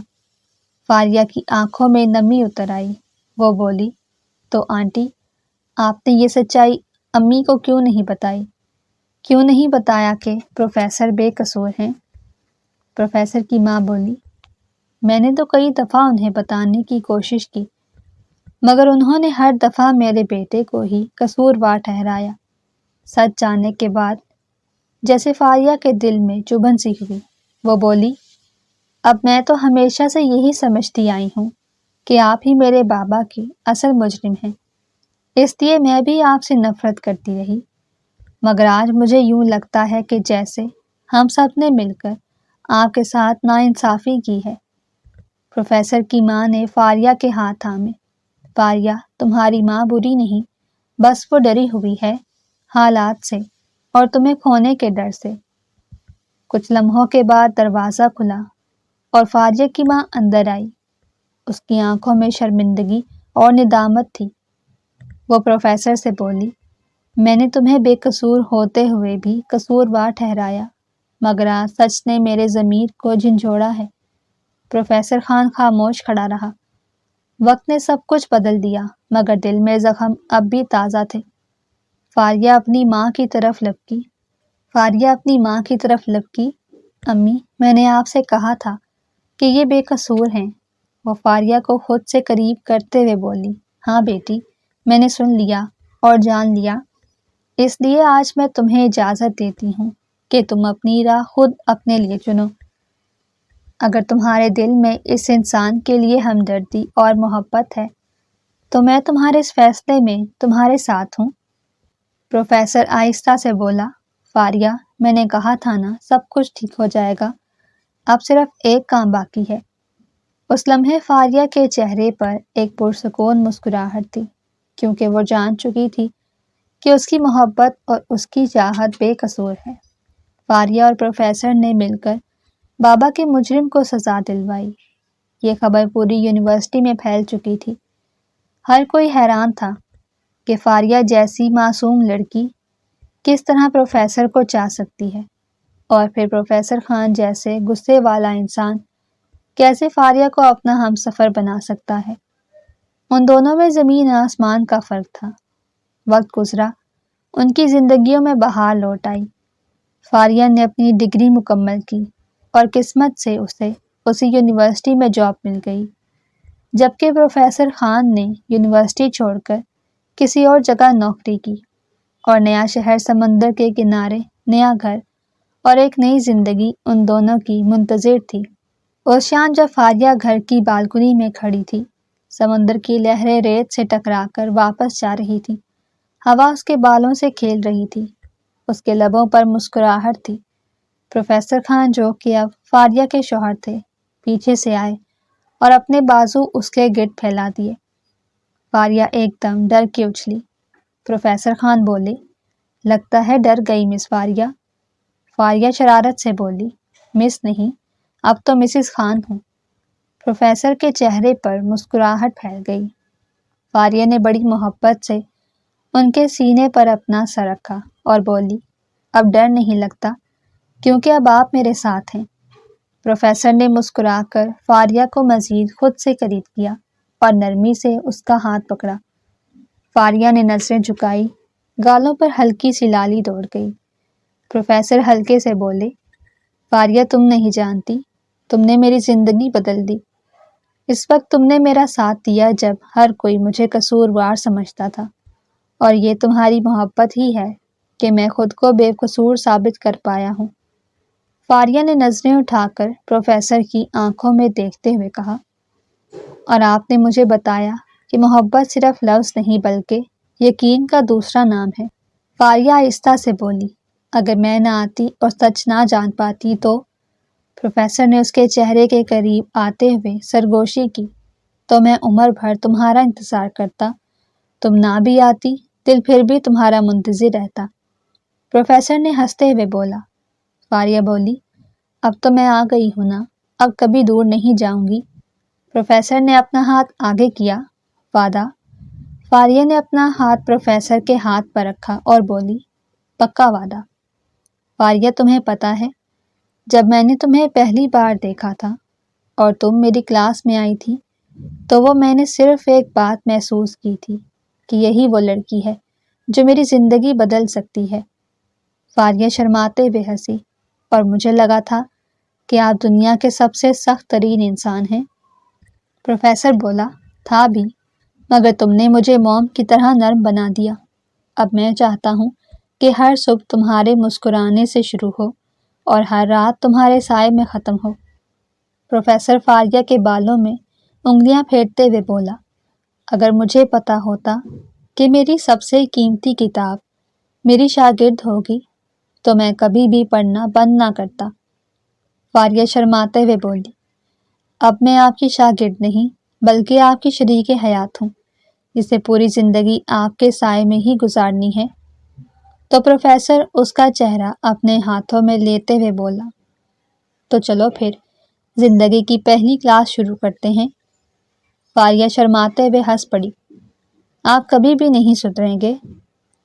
فاریہ کی آنکھوں میں نمی اتر آئی۔ وہ بولی، تو آنٹی، آپ نے یہ سچائی امی کو کیوں نہیں بتائی؟ کیوں نہیں بتایا کہ پروفیسر بے قصور ہیں؟ پروفیسر کی ماں بولی، میں نے تو کئی دفعہ انہیں بتانے کی کوشش کی، مگر انہوں نے ہر دفعہ میرے بیٹے کو ہی قصوروار ٹھہرایا۔ سچ جاننے کے بعد جیسے فاریہ کے دل میں چبھن سی ہوئی۔ وہ بولی، اب میں تو ہمیشہ سے یہی سمجھتی آئی ہوں کہ آپ ہی میرے بابا کی اصل مجرم ہیں، اس لیے میں بھی آپ سے نفرت کرتی رہی، مگر آج مجھے یوں لگتا ہے کہ جیسے ہم سب نے مل کر آپ کے ساتھ ناانصافی کی ہے۔ پروفیسر کی ماں نے فاریہ کے ہاتھ تھامے۔ فاریہ، تمہاری ماں بری نہیں، بس وہ ڈری ہوئی ہے، حالات سے اور تمہیں کھونے کے ڈر سے۔ کچھ لمحوں کے بعد دروازہ کھلا اور فاریہ کی ماں اندر آئی۔ اس کی آنکھوں میں شرمندگی اور ندامت تھی۔ وہ پروفیسر سے بولی، میں نے تمہیں بے قصور ہوتے ہوئے بھی قصوروار ٹھہرایا، مگر آج سچ نے میرے ضمیر کو جھنجھوڑا ہے۔ پروفیسر خان خاموش کھڑا رہا۔ وقت نے سب کچھ بدل دیا، مگر دل میں زخم اب بھی تازہ تھے۔ فاریہ اپنی ماں کی طرف لپکی، امی، میں نے آپ سے کہا تھا کہ یہ بے قصور ہیں۔ وہ فاریہ کو خود سے قریب کرتے ہوئے بولی، ہاں بیٹی، میں نے سن لیا اور جان لیا اس لیے آج میں تمہیں اجازت دیتی ہوں کہ تم اپنی راہ خود اپنے لیے چنو۔ اگر تمہارے دل میں اس انسان کے لیے ہمدردی اور محبت ہے تو میں تمہارے اس فیصلے میں تمہارے ساتھ ہوں۔ پروفیسر آہستہ سے بولا، فاریہ، میں نے کہا تھا نا سب کچھ ٹھیک ہو جائے گا، اب صرف ایک کام باقی ہے۔ اس لمحے فاریہ کے چہرے پر ایک پرسکون مسکراہٹ تھی، کیونکہ وہ جان چکی تھی کہ اس کی محبت اور اس کی چاہت بے قصور ہے۔ فاریہ اور پروفیسر نے مل کر بابا کے مجرم کو سزا دلوائی۔ یہ خبر پوری یونیورسٹی میں پھیل چکی تھی۔ ہر کوئی حیران تھا کہ فاریہ جیسی معصوم لڑکی کس طرح پروفیسر کو چاہ سکتی ہے، اور پھر پروفیسر خان جیسے غصے والا انسان کیسے فاریہ کو اپنا ہمسفر بنا سکتا ہے۔ ان دونوں میں زمین آسمان کا فرق تھا۔ وقت گزرا، ان کی زندگیوں میں بہار لوٹ آئی۔ فاریہ نے اپنی ڈگری مکمل کی اور قسمت سے اسے اسی یونیورسٹی میں جاب مل گئی، جبکہ پروفیسر خان نے یونیورسٹی چھوڑ کر کسی اور جگہ نوکری کی، اور نیا شہر، سمندر کے کنارے، نیا گھر اور ایک نئی زندگی ان دونوں کی منتظر تھی۔ اس شام جب فاریہ گھر کی بالکنی میں کھڑی تھی، سمندر کی لہریں ریت سے ٹکرا کر واپس جا رہی تھی، ہوا اس کے بالوں سے کھیل رہی تھی، اس کے لبوں پر مسکراہٹ تھی۔ پروفیسر خان، جو کہ اب فاریہ کے شوہر تھے، پیچھے سے آئے اور اپنے بازو اس کے گرد پھیلا دیے۔ فاریہ ایک دم ڈر کے اچھلی۔ پروفیسر خان بولے، لگتا ہے ڈر گئی مس فاریہ۔ فاریہ شرارت سے بولی، مس نہیں، اب تو مسز خان ہوں۔ پروفیسر کے چہرے پر مسکراہٹ پھیل گئی۔ فاریہ نے بڑی محبت سے ان کے سینے پر اپنا سر رکھا اور بولی، اب ڈر نہیں لگتا کیونکہ اب آپ میرے ساتھ ہیں۔ پروفیسر نے مسکرا کر فاریہ کو مزید خود سے قریب کیا اور نرمی سے اس کا ہاتھ پکڑا۔ فاریہ نے نظریں جھکائی، گالوں پر ہلکی سی لالی دوڑ گئی۔ پروفیسر ہلکے سے بولے، فاریہ، تم نہیں جانتی، تم نے میری زندگی بدل دی۔ اس وقت تم نے میرا ساتھ دیا جب ہر کوئی مجھے قصوروار سمجھتا تھا، اور یہ تمہاری محبت ہی ہے کہ میں خود کو بے قصور ثابت کر پایا ہوں۔ فاریہ نے نظریں اٹھا کر پروفیسر کی آنکھوں میں دیکھتے ہوئے کہا، اور آپ نے مجھے بتایا کہ محبت صرف لفظ نہیں بلکہ یقین کا دوسرا نام ہے۔ فاریہ آہستہ سے بولی، اگر میں نہ آتی اور سچ نہ جان پاتی تو؟ پروفیسر نے اس کے چہرے کے قریب آتے ہوئے سرگوشی کی، تو میں عمر بھر تمہارا انتظار کرتا، تم نہ بھی آتی، دل پھر بھی تمہارا منتظر رہتا۔ پروفیسر نے ہنستے ہوئے بولا۔ فاریہ بولی، اب تو میں آ گئی ہوں نا، اب کبھی دور نہیں جاؤں گی۔ پروفیسر نے اپنا ہاتھ آگے کیا، وعدہ؟ فاریہ نے اپنا ہاتھ پروفیسر کے ہاتھ پر رکھا اور بولی، پکا وعدہ۔ فاریہ، تمہیں پتہ ہے، جب میں نے تمہیں پہلی بار دیکھا تھا اور تم میری کلاس میں آئی تھی تو وہ میں نے صرف ایک بات محسوس کی تھی کہ یہی وہ لڑکی ہے جو میری زندگی بدل سکتی ہے۔ فاریہ شرماتے ہوئے ہنسی، اور مجھے لگا تھا کہ آپ دنیا کے سب سے سخت ترین انسان ہیں۔ پروفیسر بولا، تھا بھی، مگر تم نے مجھے موم کی طرح نرم بنا دیا۔ اب میں چاہتا ہوں کہ ہر صبح تمہارے مسکرانے سے شروع ہو اور ہر رات تمہارے سائے میں ختم ہو۔ پروفیسر فاریہ کے بالوں میں انگلیاں پھیرتے ہوئے بولا، اگر مجھے پتا ہوتا کہ میری سب سے قیمتی کتاب میری شاگرد ہوگی تو میں کبھی بھی پڑھنا بند نہ کرتا۔ فاریہ شرماتے ہوئے بولی، اب میں آپ کی شاگرد نہیں بلکہ آپ کی شریک حیات ہوں، جسے پوری زندگی آپ کے سائے میں ہی گزارنی ہے۔ تو پروفیسر اس کا چہرہ اپنے ہاتھوں میں لیتے ہوئے بولا، تو چلو پھر زندگی کی پہلی کلاس شروع کرتے ہیں۔ فاریہ شرماتے ہوئے ہنس پڑی، آپ کبھی بھی نہیں سدھریں گے۔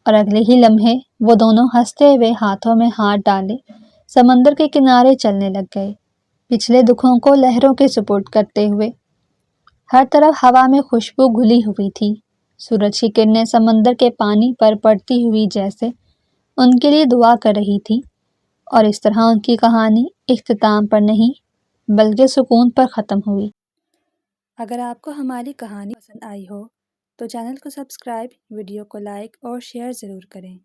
اور اگلے ہی لمحے وہ دونوں ہنستے ہوئے ہاتھوں میں ہاتھ ڈالے سمندر کے کنارے چلنے لگ گئے، پچھلے دکھوں کو لہروں کے سپرد کرتے ہوئے۔ ہر طرف ہوا میں خوشبو گھلی ہوئی تھی، سورج کی کرنیں سمندر کے پانی پر پڑتی ہوئی جیسے ان کے لیے دعا کر رہی تھی، اور اس طرح ان کی کہانی اختتام پر نہیں بلکہ سکون پر ختم ہوئی۔ اگر آپ کو ہماری کہانی پسند آئی ہو تو چینل کو سبسکرائب، ویڈیو کو لائک اور شیئر ضرور کریں۔